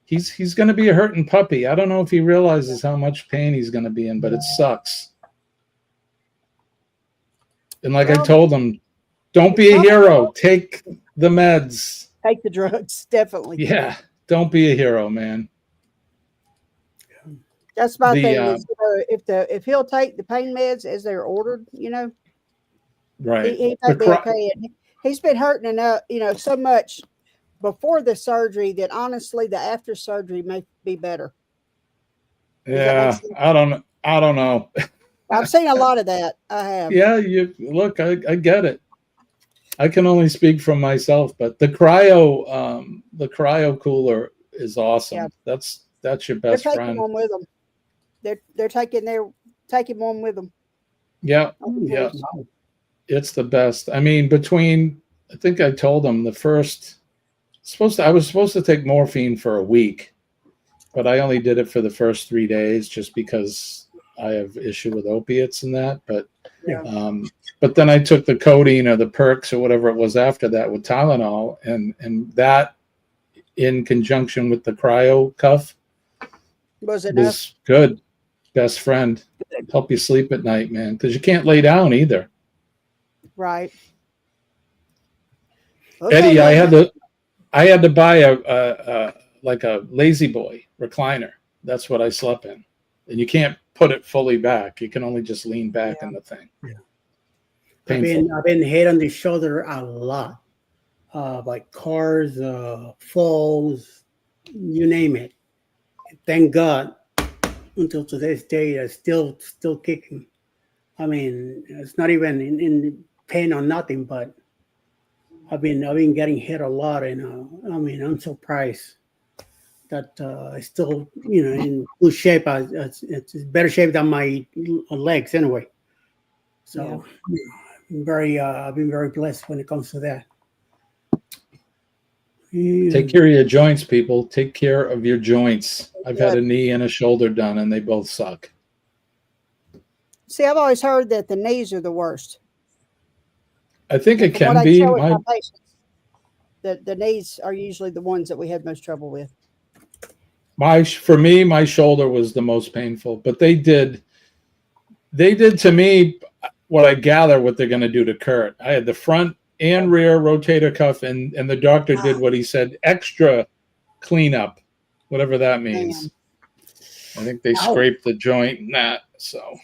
He's going to be a hurting puppy. I don't know if he realizes how much pain he's going to be in, but it sucks. And like I Well, told them, don't be a hero. Take the meds. Take the drugs, definitely. Yeah, don't be a hero, man. That's my thing. Is, if he'll take the pain meds as they're ordered, Right. he might be okay. And he's been hurting enough, so much before the surgery that honestly, the after surgery may be better. Yeah, I don't know. I've seen a lot of that. I have. Yeah, look, I get it. I can only speak from myself, but the cryo cooler is awesome. Yeah. That's your best They're taking friend. one with them. They're taking one with them. Yeah, yeah. It's the best. I mean, I think I told them I was supposed to take morphine for a week, but I only did it for the first 3 days just because I have issue with opiates and that. But but then I took the codeine or the perks or whatever it was after that with Tylenol, and that in conjunction with the cryo cuff was good. Best friend. Help you sleep at night, man, because you can't lay down either. Right. Okay, Eddie, I had to buy a lazy boy recliner. That's what I slept in, and you can't put it fully back. You can only just lean back in the thing. Yeah. Painful. I've been hit on the shoulder a lot, by cars, falls, you name it. Thank God, until today's day, it's still kicking. I mean, it's not even in pain or nothing, but I've been getting hit a lot, and I mean, I'm surprised that it's still in good shape. It's better shape than my legs anyway. So I've been very blessed when it comes to that. Take care of your joints, people. Take care of your joints. I've had a knee and a shoulder done, and they both suck. See, I've always heard that the knees are the worst. I think it can be. My patients, the knees are usually the ones that we have most trouble with. For me, my shoulder was the most painful, but they did to me what I gather what they're going to do to Kurt. I had the front and rear rotator cuff, and the doctor did what he said, extra cleanup, whatever that means. I think they scraped the joint and that. So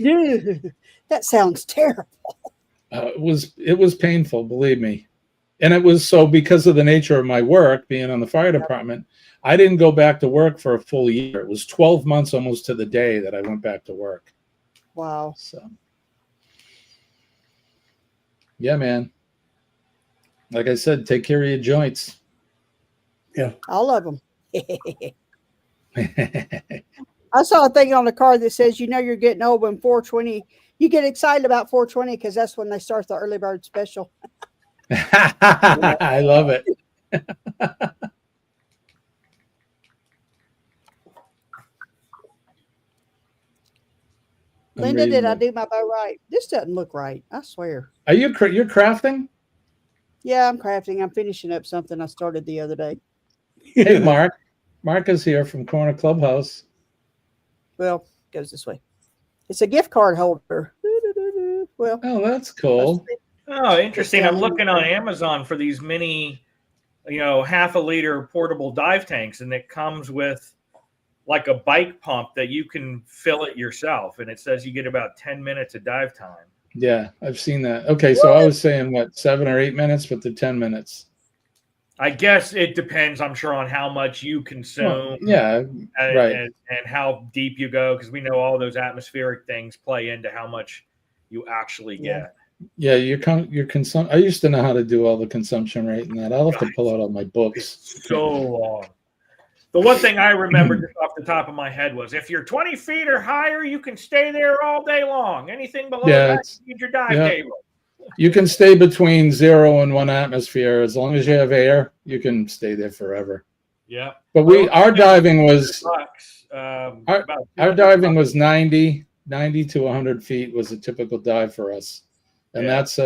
that sounds terrible. It was painful, believe me. And it was so because of the nature of my work, being on the fire department, I didn't go back to work for a full year. It was 12 months almost to the day that I went back to work. Wow. So, yeah, man. Like I said, take care of your joints. Yeah. All of them. I saw a thing on the car that says, you're getting old when 420. You get excited about 420 because that's when they start the early bird special. I love it. Linda, did I do my bow right? This doesn't look right. I swear. Are you're crafting? Yeah, I'm crafting. I'm finishing up something I started the other day. Hey, Mark. Mark is here from Corner Clubhouse. Well, it goes this way. It's a gift card holder. Well, oh, that's cool. Oh, interesting. I'm looking on Amazon for these mini, half a liter portable dive tanks, and it comes with like a bike pump that you can fill it yourself, and it says you get about 10 minutes of dive time. Yeah, I've seen that. Okay, so I was saying 7 or 8 minutes, but the 10 minutes. I guess it depends, I'm sure, on how much you consume. Well, yeah, right. And how deep you go, because we know all those atmospheric things play into how much you actually get. Yeah, your consumption. I used to know how to do all the consumption rate and that. I'll have to pull out all my books. It's so long. The one thing I remember just off the top of my head was, if you're 20 feet or higher, you can stay there all day long. Anything below that, you need your dive table. You can stay between 0 and 1 atmosphere. As long as you have air, you can stay there forever. Yeah. But our diving was our diving was 90 to 100 feet was a typical dive for us. And that's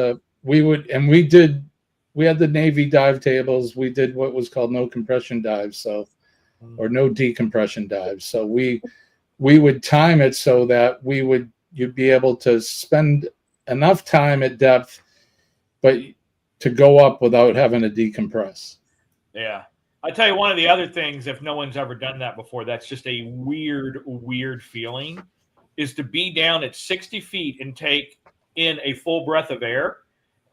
we had the Navy dive tables. We did what was called no compression dives, or no decompression dives. So we would time it so that you'd be able to spend enough time at depth but to go up without having to decompress. Yeah. I tell you, one of the other things, if no one's ever done that before, that's just a weird feeling, is to be down at 60 feet and take in a full breath of air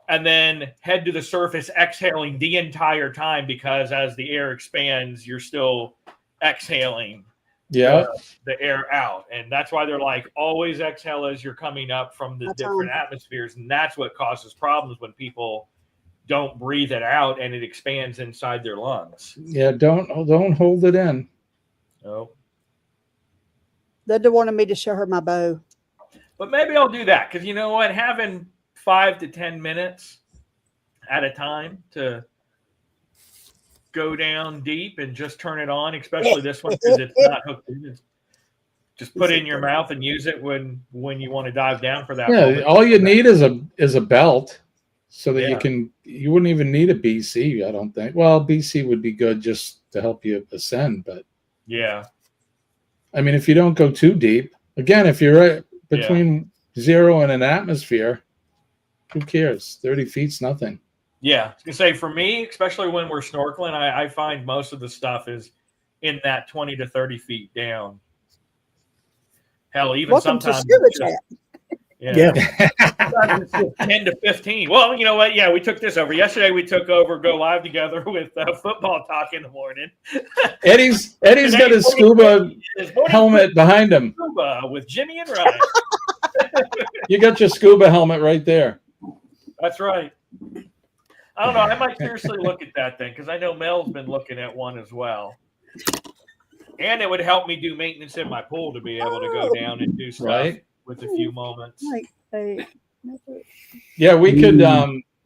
and then head to the surface exhaling the entire time, because as the air expands, you're still exhaling Yeah. the air out. And that's why they're like, always exhale as you're coming up from the different atmospheres. And that's what causes problems when people don't breathe it out and it expands inside their lungs. Yeah, don't hold it in. Oh. Linda wanted me to show her my bow. But maybe I'll do that, because you know what? Having 5 to 10 minutes at a time to go down deep and just turn it on, especially this one because it's not hooked in. Just put it in your mouth and use it when you want to dive down for that. Yeah, moment. all you need is a belt, so that you wouldn't even need a BC, I don't think. Well, BC would be good just to help you ascend, but yeah. I mean, if you don't go too deep, again, if you're between 0 and an atmosphere, who cares? 30 feet's nothing. Yeah. I was gonna say, for me, especially when we're snorkeling, I find most of the stuff is in that 20 to 30 feet down. Hell, even Welcome sometimes to Scuba Chat. Yeah. 10 to 15. Well, you know what? Yeah, we took this over. Yesterday we took over Go Live together with Football Talk in the morning. Eddie's got his scuba helmet behind him. Scuba with Jimmy and Ryan. You got your scuba helmet right there. That's right. I don't know. I might seriously look at that thing, because I know Mel's been looking at one as well. And it would help me do maintenance in my pool to be able to go down and do stuff with a few moments. Yeah, we could.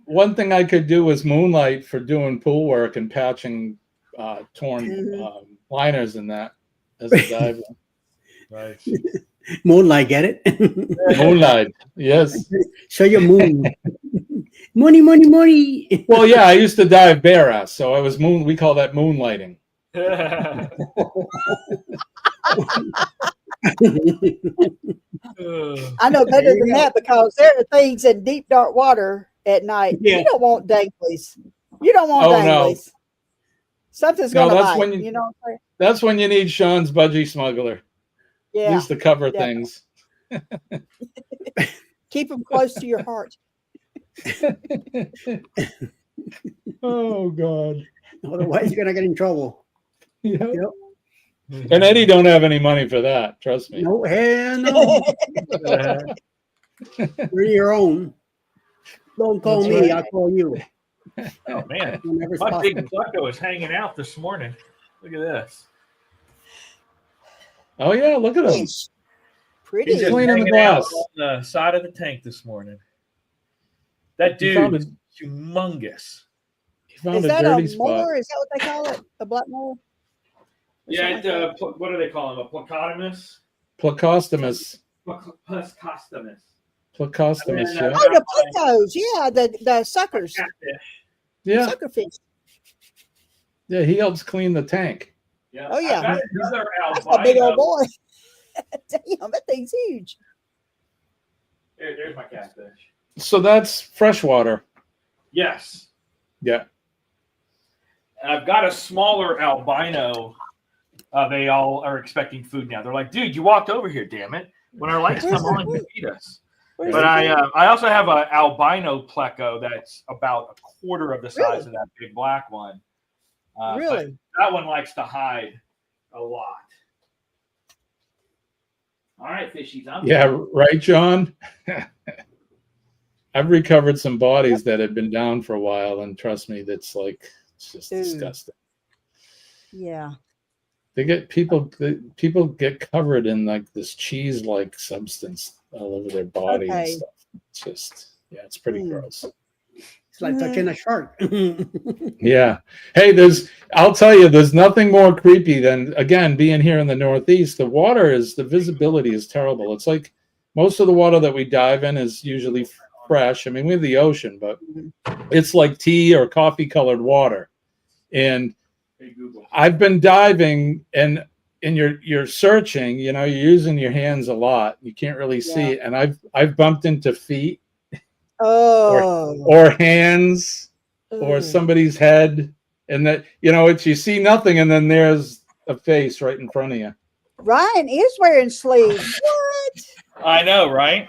One thing I could do was moonlight for doing pool work and patching torn liners and that as a diver. Right. Moonlight, get it? Moonlight, yes. Show your moon. Money. Well, yeah, I used to dive bare ass, so I was we call that moonlighting. I know better than that, because there are things in deep, dark water at night. Yeah. You don't want danglies. You don't want danglies. No. Something's going to bite. You know what I'm saying? That's when you need Sean's budgie smuggler. Yeah. At least to cover things. Keep them close to your heart. Oh, God. Otherwise, you're going to get in trouble. Yep. And Eddie don't have any money for that. Trust me. No, hell no. You're your own. Don't call That's me. right. I'll call you. Oh, man. Whenever's My possible. big Pleco is hanging out this morning. Look at this. Oh, yeah. Look at him. Pretty. He's just cleaning the hanging out glass. on the side of the tank this morning. That dude is humongous. He found Is a that dirty a spot. molar? Is that what they call it? A black molar? Yeah, what do they call him? A placotomus? Placostomus. Placostomus. Placostomus, yeah. Oh, the plecos. Yeah, the suckers. Yeah. Suckerfish. Yeah, he helps clean the tank. Yeah. Oh, yeah. That's a big old boy. Damn, that thing's huge. There's my catfish. So that's freshwater. Yes. Yeah. I've got a smaller albino. They all are expecting food now. They're like, dude, you walked over here, damn it. When our lights come on, you feed us. But I also have an albino pleco that's about a quarter of the size of that big black one. Really? That one likes to hide a lot. All right, fishies. Right, John? I've recovered some bodies that had been down for a while, and trust me, it's just disgusting. Yeah. They get people get covered in like this cheese-like substance all over their body and stuff. It's just, it's pretty gross. It's like touching a shark. Yeah. Hey, I'll tell you, there's nothing more creepy than, again, being here in the Northeast. The visibility is terrible. It's like most of the water that we dive in is usually fresh. I mean, we have the ocean, but it's like tea or coffee colored water. And I've been diving, and you're searching, you're using your hands a lot. You can't really see it. And I've bumped into feet Oh. or hands or Ugh. somebody's head, and that it's you see nothing, and then there's a face right in front of you. Ryan is wearing sleeves. What? I know, right?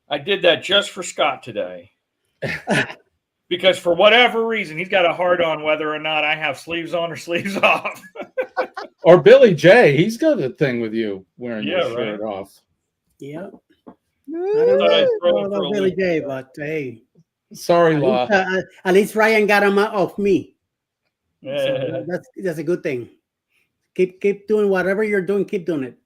I did that just for Scott today. Because for whatever reason, he's got a hard on whether or not I have sleeves on or sleeves off. Or Billy J, he's got a thing with you wearing your Yeah, shirt right. off. Yeah. I Ooh. don't Thought I'd know throw it for about a Billy loop. J, but hey, Sorry, at Law. least, at least Ryan got him off me. Yeah. So that's a good thing. Keep doing whatever you're doing. Keep doing it.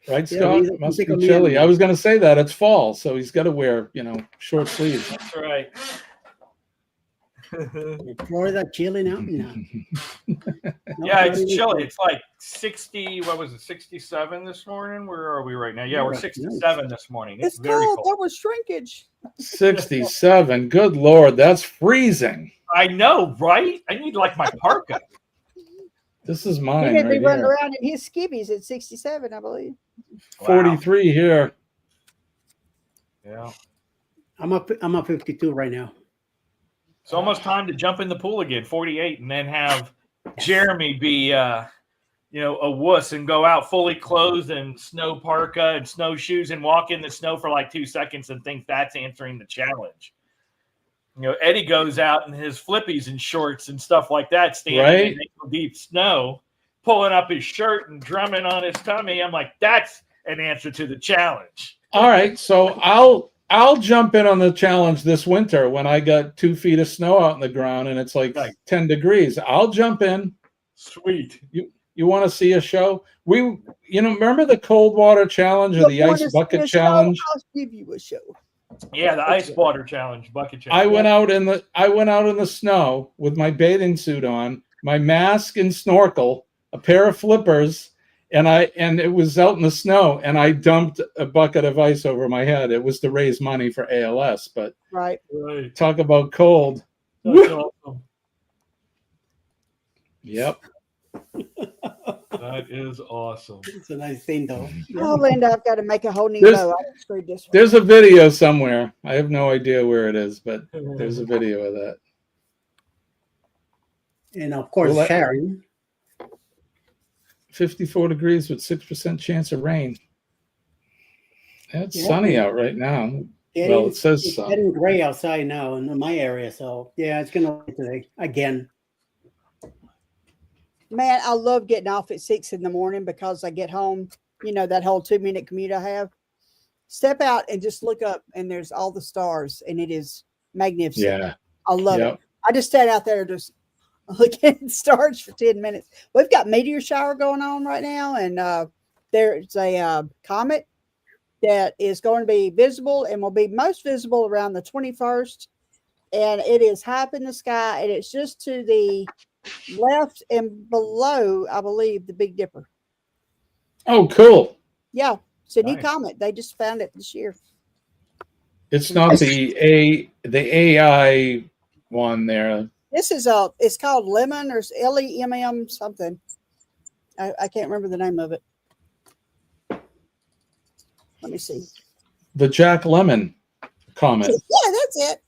Right, Yeah, Scott? he's Must sick be of me chilly. anyway. I was going to say that. It's fall, so he's got to wear, short sleeves. That's right. Florida chilling out now. Yeah, it's chilly. It's like 60, what was it, 67 this morning? Where are we right now? Yeah, we're 67 this morning. It's very cold. cold. There was shrinkage. 67. Good Lord, that's freezing. I know, right? I need like my parka. This is He mine didn't be right running here. around in his skivvies at 67, I believe. 43 here. Yeah. I'm up 52 right now. It's almost time to jump in the pool again, 48, and then have Jeremy be, a wuss and go out fully clothed in snow parka and snowshoes and walk in the snow for like 2 seconds and think that's answering the challenge. Eddie goes out in his flippies and shorts and stuff like that, standing in ankle deep snow, pulling up his shirt and drumming on his tummy. I'm like, that's an answer to the challenge. All right, so I'll jump in on the challenge this winter when I got 2 feet of snow out in the ground and it's like 10 degrees. I'll jump in. Sweet. You want to see a show? Remember the cold water challenge or the ice bucket challenge? I'll give you a show. Yeah, the ice water challenge, bucket challenge. I went out in the snow with my bathing suit on, my mask and snorkel, a pair of flippers, and it was out in the snow, and I dumped a bucket of ice over my head. It was to raise money for ALS, but right. Talk about cold. That's awesome. Yep. That is awesome. It's a nice thing, though. Oh, Linda, I've got to make a whole new bow. I screwed this one. There's a video somewhere. I have no idea where it is, but there's a video of that. And of course, Sharon. 54 degrees with 6% chance of rain. It's sunny out right now. It says it's sun. getting gray outside now in my area, so yeah, it's gonna rain today again. Man, I love getting off at 6 in the morning because I get home, that whole 2-minute commute I have. Step out and just look up, and there's all the stars, and it is magnificent. Yeah. I love it. I just stand out there just looking at stars for 10 minutes. We've got meteor shower going on right now, and there's a comet that is going to be visible and will be most visible around the 21st. And it is high up in the sky, and it's just to the left and below, I believe, the Big Dipper. Oh, cool. Yeah, it's a new comet. They just found it this year. It's not the AI one there. This is it's called Lemon or LEMM something. I can't remember the name of it. Let me see. The Jack Lemmon comet. Yeah, that's it.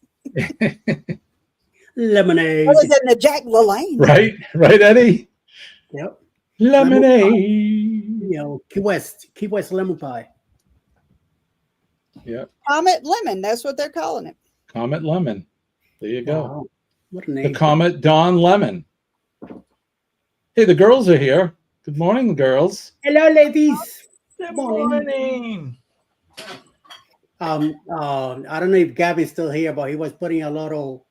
Lemonade. Other than the Jack LaLanne. Right, Eddie? Yep. Lemonade. Key West lemon pie. Yep. Comet Lemon. That's what they're calling it. Comet Lemon. There you go. Wow. What a name. The Comet Dawn Lemon. Hey, the girls are here. Good morning, girls. Hello, ladies. Good morning. I don't know if Gabby's still here, but he was putting a lot of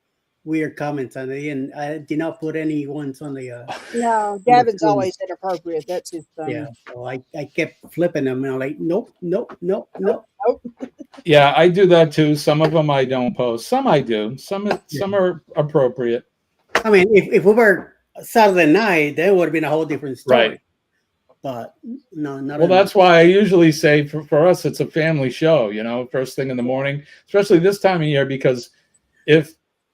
weird comments on it, and I did not put any ones on the. No, Gavin's always inappropriate. That's his thing. Yeah, so I kept flipping them, and I'm like, nope. Yeah, I do that too. Some of them I don't post. Some I do. Some are appropriate. I mean, if we were Saturday night, then it would have been a whole different story. Right. But no, not. Well, that's why I usually say for us, it's a family show, first thing in the morning, especially this time of year, because if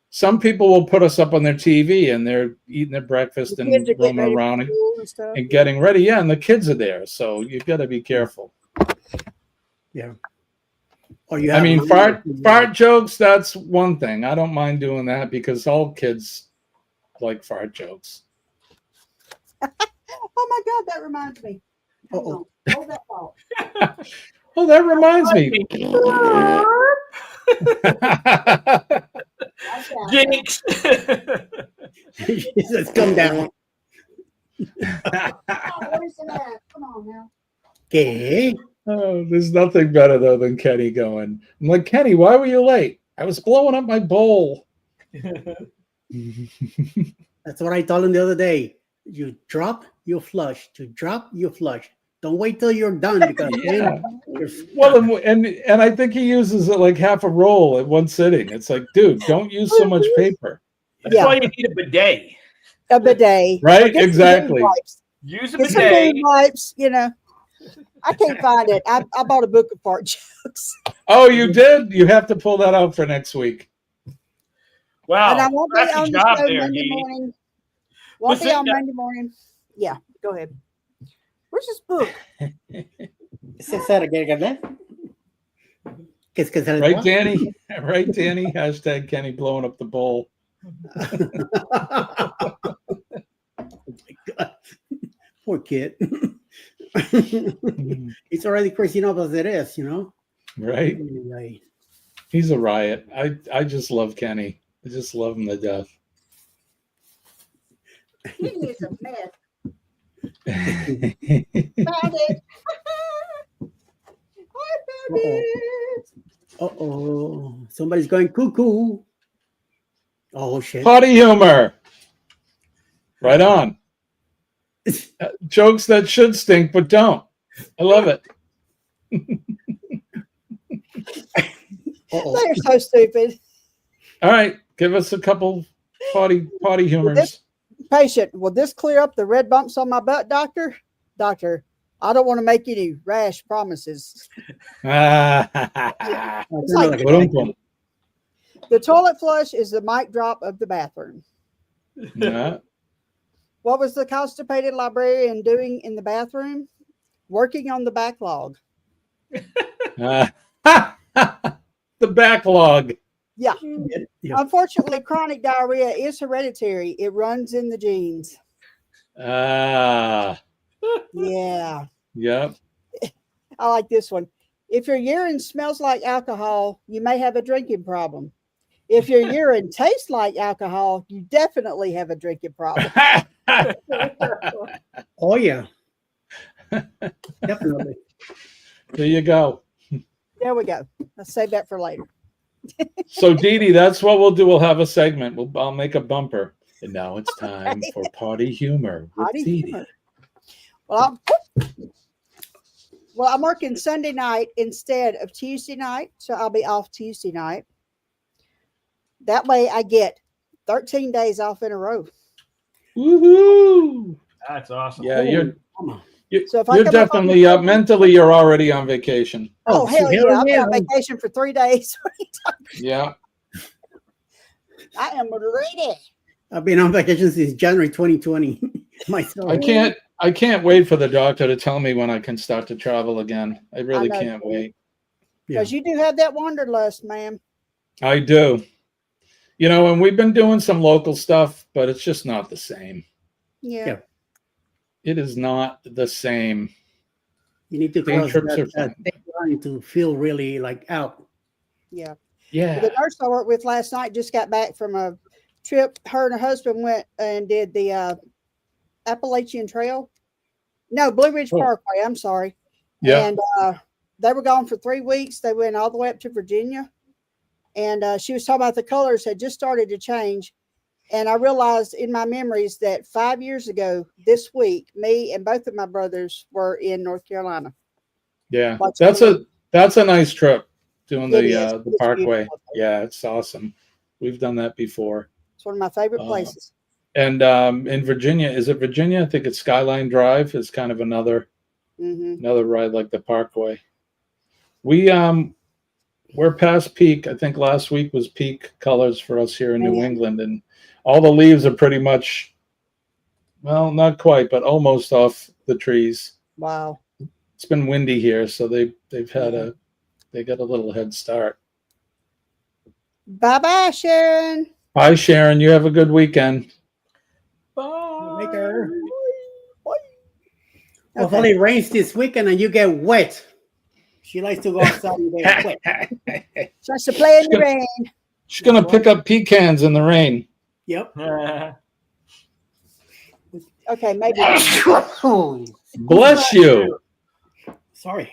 some people will put us up on their TV and they're eating their breakfast and roaming around and getting ready. Yeah, and the kids are there. So you've got to be careful. Yeah. Or you I have mean, mine? fart jokes, that's one thing. I don't mind doing that because all kids like fart jokes. Oh my God, that reminds me. Hang Uh-oh. on. Hold that thought. Oh, that reminds me. Jinx. Jesus, come down. Where's the math? Come on now. Okay. Oh, there's nothing better though than Kenny going. I'm like, Kenny, why were you late? I was blowing up my bowl. That's what I told him the other day. You drop, you flush. To drop, you flush. Don't wait till you're done because Yeah. then you're Well, stuck. and I think he uses it like half a roll at one sitting. It's like, dude, don't use so much paper. That's why you need a bidet. A bidet. Right? Or get some Exactly. dude wipes. Use a Get some bidet. dude wipes, you know. I can't find it. I bought a book of fart jokes. Oh, you did? You have to pull that out for next week. Wow. And I won't be That's a on the job show there, Monday Edie. morning. Won't be on Monday morning. Yeah, go ahead. Where's this book? César, ¿qué querés? ¿Qué es que se les Right, va? Danny? Right, Danny? Hashtag Kenny blowing up the bowl. Oh my God. Poor kid. He's already crazy enough as it is, you know? Right? Right. He's a riot. I just love Kenny. I just love him to death. He is a mess. Found Found it. I found it. Uh-oh. Somebody's going cuckoo. Oh, shit. Potty humor. Right on. Jokes that should stink but don't. I love it. Uh-oh. They're so stupid. All right, give us a couple potty humors. Patient, will this clear up the red bumps on my butt, doctor? Doctor, I don't want to make any rash promises. It's like the toilet flush is the mic drop of the bathroom. Yeah. What was the constipated librarian doing in the bathroom? Working on the backlog. The backlog. Yeah. Yeah. Unfortunately, chronic diarrhea is hereditary. It runs in the genes. Yeah. I like this one. If your urine smells like alcohol, you may have a drinking problem. If your urine tastes like alcohol, you definitely have a drinking problem. Oh, yeah. Definitely. There you go. There we go. Let's save that for later. So, Dee Dee, that's what we'll do. We'll have a segment. I'll make a bumper. And now it's time for potty humor with Potty Dee Dee. humor. Well, I'm working Sunday night instead of Tuesday night, so I'll be off Tuesday night. That way I get 13 days off in a row. Woohoo! That's awesome. Yeah, you're So if I you're come up on definitely vacation- mentally you're already on vacation. Oh, hell yeah. I'll be on vacation for 3 days. Yeah. I am ready. I've been on vacation since January 2020. Myself. I can't wait for the doctor to tell me when I can start to travel again. I really know. can't wait. Because you do have that wanderlust, ma'am. I do. You know, and we've been doing some local stuff, but it's just not the same. Yeah. It is not the same. You need to Day cross trips are that fun. thick line to feel really like out. Yeah. Yeah. The nurse I worked with last night just got back from a trip. Her and her husband went and did the Appalachian Trail. No, Blue Ridge Parkway. I'm sorry. Yeah. And they were gone for 3 weeks. They went all the way up to Virginia. And she was talking about the colors had just started to change. And I realized in my memories that 5 years ago this week, me and both of my brothers were in North Carolina. Yeah. Watching That's a nice trip doing It the is. It's parkway. beautiful. Yeah, it's awesome. We've done that before. It's one of my favorite places. And in Virginia, is it Virginia? I think it's Skyline Drive is kind of another ride like the Parkway. We're past peak. I think last week was peak colors for us here in New England, and all the leaves are pretty much, well, not quite, but almost off the trees. Wow. It's been windy here, so they've had a They got a little head start. Bye-bye, Sharon. Bye, Sharon. You have a good weekend. Later. Okay. Hopefully it rains this weekend and you get wet. She likes to go outside and get wet. She likes to play in the rain. She's going to pick up pecans in the rain. Yep. Okay, maybe. Bless you. Sorry.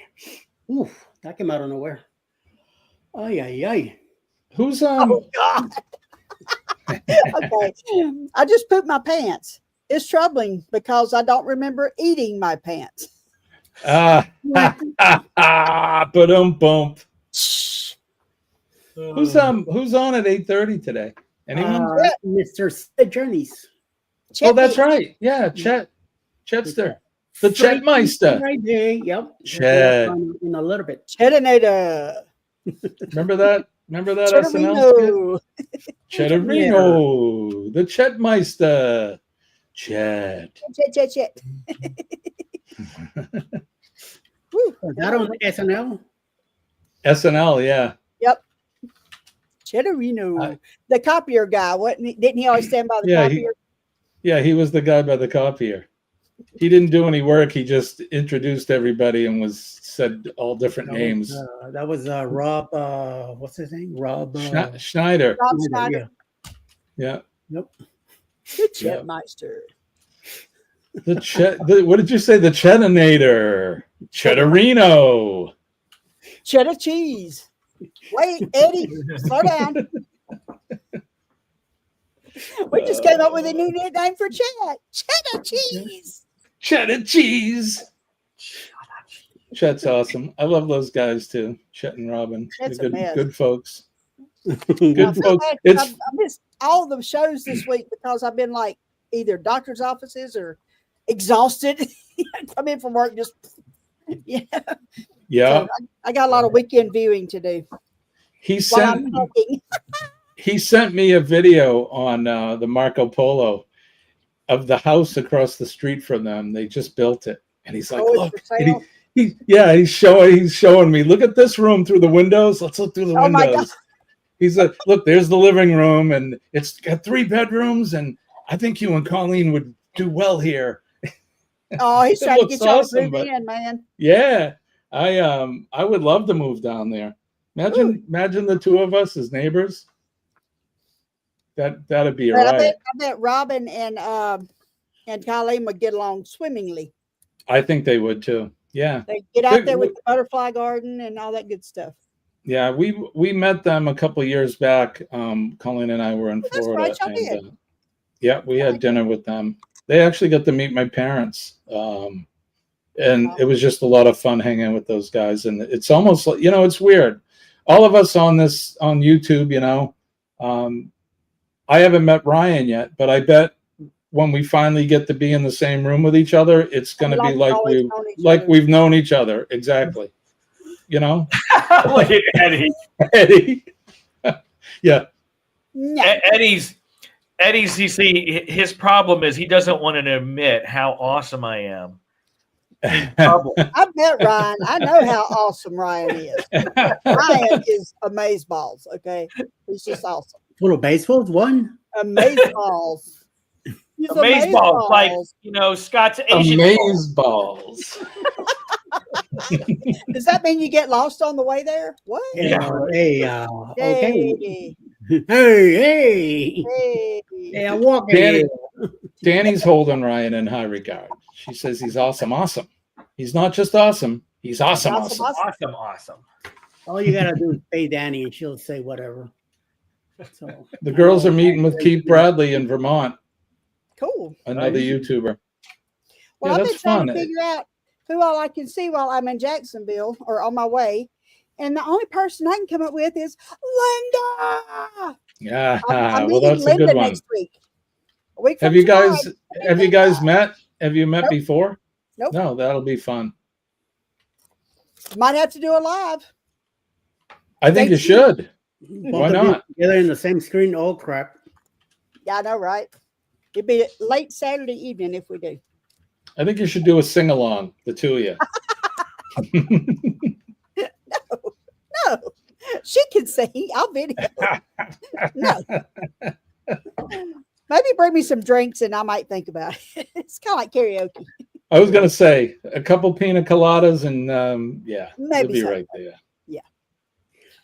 Oof, that came out of nowhere. Ay, ay, ay. Who's Oh, God. Okay. I just pooped my pants. It's troubling because I don't remember eating my pants. Ba-dum-bump. Who's on at 8:30 today? Anyone? Mr. Sid Journeys. Oh, that's right. Yeah, Chetster. The Chetmeister. Friday. Yep. Chet. In a little bit. Cheddar. Remember that SNL skit? Cheddarino. The Chetmeister. Chet. Chet. Is that on SNL? SNL, yeah. Yep. Cheddarino. The copier guy, didn't he always stand by the copier? He was the guy by the copier. He didn't do any work. He just introduced everybody and said all different names. That was Rob. What's his name? Rob Schneider. Rob Schneider. Yeah. Yep. The Chetmeister. What did you say? The Cheddinator. Cheddarino. Cheddar cheese. Wait, Eddie, slow down. We just came up with a new nickname for Chet. Cheddar cheese. Cheddar cheese. Chet's awesome. I love those guys too. Chet and Robin. They're good folks. Good folks. I missed all the shows this week because I've been like either doctor's offices or exhausted. Come in from work, just yeah. So I got a lot of weekend viewing to do. He sent me a video on the Marco Polo of the house across the street from them. They just built it, and he's like, "Look!" He's showing me. Look at this room through the windows. Let's look through the windows. My God. He's like, "Look, there's the living room, and it's got 3 bedrooms, and I think you and Colleen would do well here." Oh, he's trying to get y'all to move in, man. Yeah, I would love to move down there. Imagine the two of us as neighbors. That'd be all right. I bet Robin and Colleen would get along swimmingly. I think they would too. Yeah. They get out there with the butterfly garden and all that good stuff. Yeah, we met them a couple of years back. Colleen and I were in Florida. And, we had dinner with them. They actually got to meet my parents. And it was just a lot of fun hanging with those guys. And it's almost like, it's weird. All of us on YouTube, I haven't met Ryan yet, but I bet when we finally get to be in the same room with each other, it's going to be like we've known each other. Exactly. Look at Eddie. Eddie. Yeah. Eddie's, you see, his problem is he doesn't want to admit how awesome I am. I've met Ryan. I know how awesome Ryan is. Ryan is amazeballs. Okay, he's just awesome. Full of baseballs, one amazeballs. Amazeballs, like Scott's Asian amazeballs. Does that mean you get lost on the way there? What? Yeah. Okay. Hey, I'm walking. Danny's holding Ryan in high regard. She says he's awesome. He's not just awesome. He's awesome. All you gotta do is pay Danny, and she'll say whatever. So the girls are meeting with Keith Bradley in Vermont. Cool. Another YouTuber. Well, I've been trying to figure out who all I can see while I'm in Jacksonville or on my way. And the only person I can come up with is Linda. Yeah. I'm well, that's Linda a good one. next week. Have you guys met? Have you met before? Nope. No, that'll be fun. Might have to do a live. I think you should. Why not? Together in the same screen. Oh crap. Yeah, I know, right? It'd be late Saturday evening if we do. I think you should do a sing-along, the two of you. She can sing. I'll video. No. Maybe bring me some drinks and I might think about it. It's kind of like karaoke. I was gonna say a couple pina coladas and yeah, Maybe you'll be so. right there.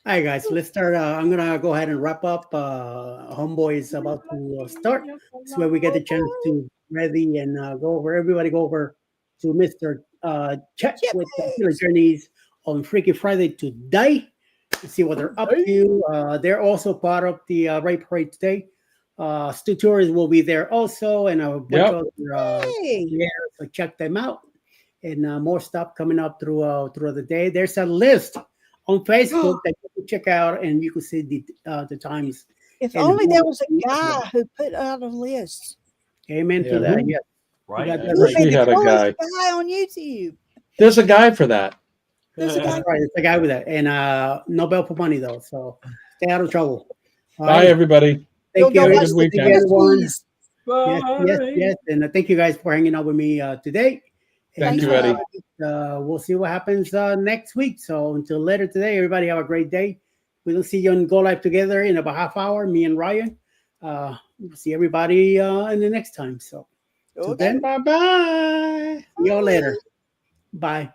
All right, guys, let's start. I'm gonna go ahead and wrap up. Homeboy is about to start, so where we get the chance to ready and go over to Mr. Chet with the Killer Journeys on Freaky Friday today to see what they're up to. They're also part of the Raid Parade today. Stu Tours will be there also, and a bunch of other so check them out. And more stuff coming up through the day. There's a list on Facebook that you can check out, and you can see the times. If only there was a guy who put out a list. Amen to that. Yeah, Right. I wish we had a guy. On YouTube. There's a guy for that. There's a guy. Right, it's a guy with that, and no bell for money though. So stay out of trouble. All Bye, right. everybody. Thank you, Have a good everyone. weekend. Yes, and thank you guys for hanging out with me today. Thank you, Eddie. We'll see what happens next week. So until later today, everybody have a great day. We'll see you on Go Live together in about half hour, me and Ryan. We'll see everybody in the next time. So Okay. then, Bye-bye. see y'all later. Bye.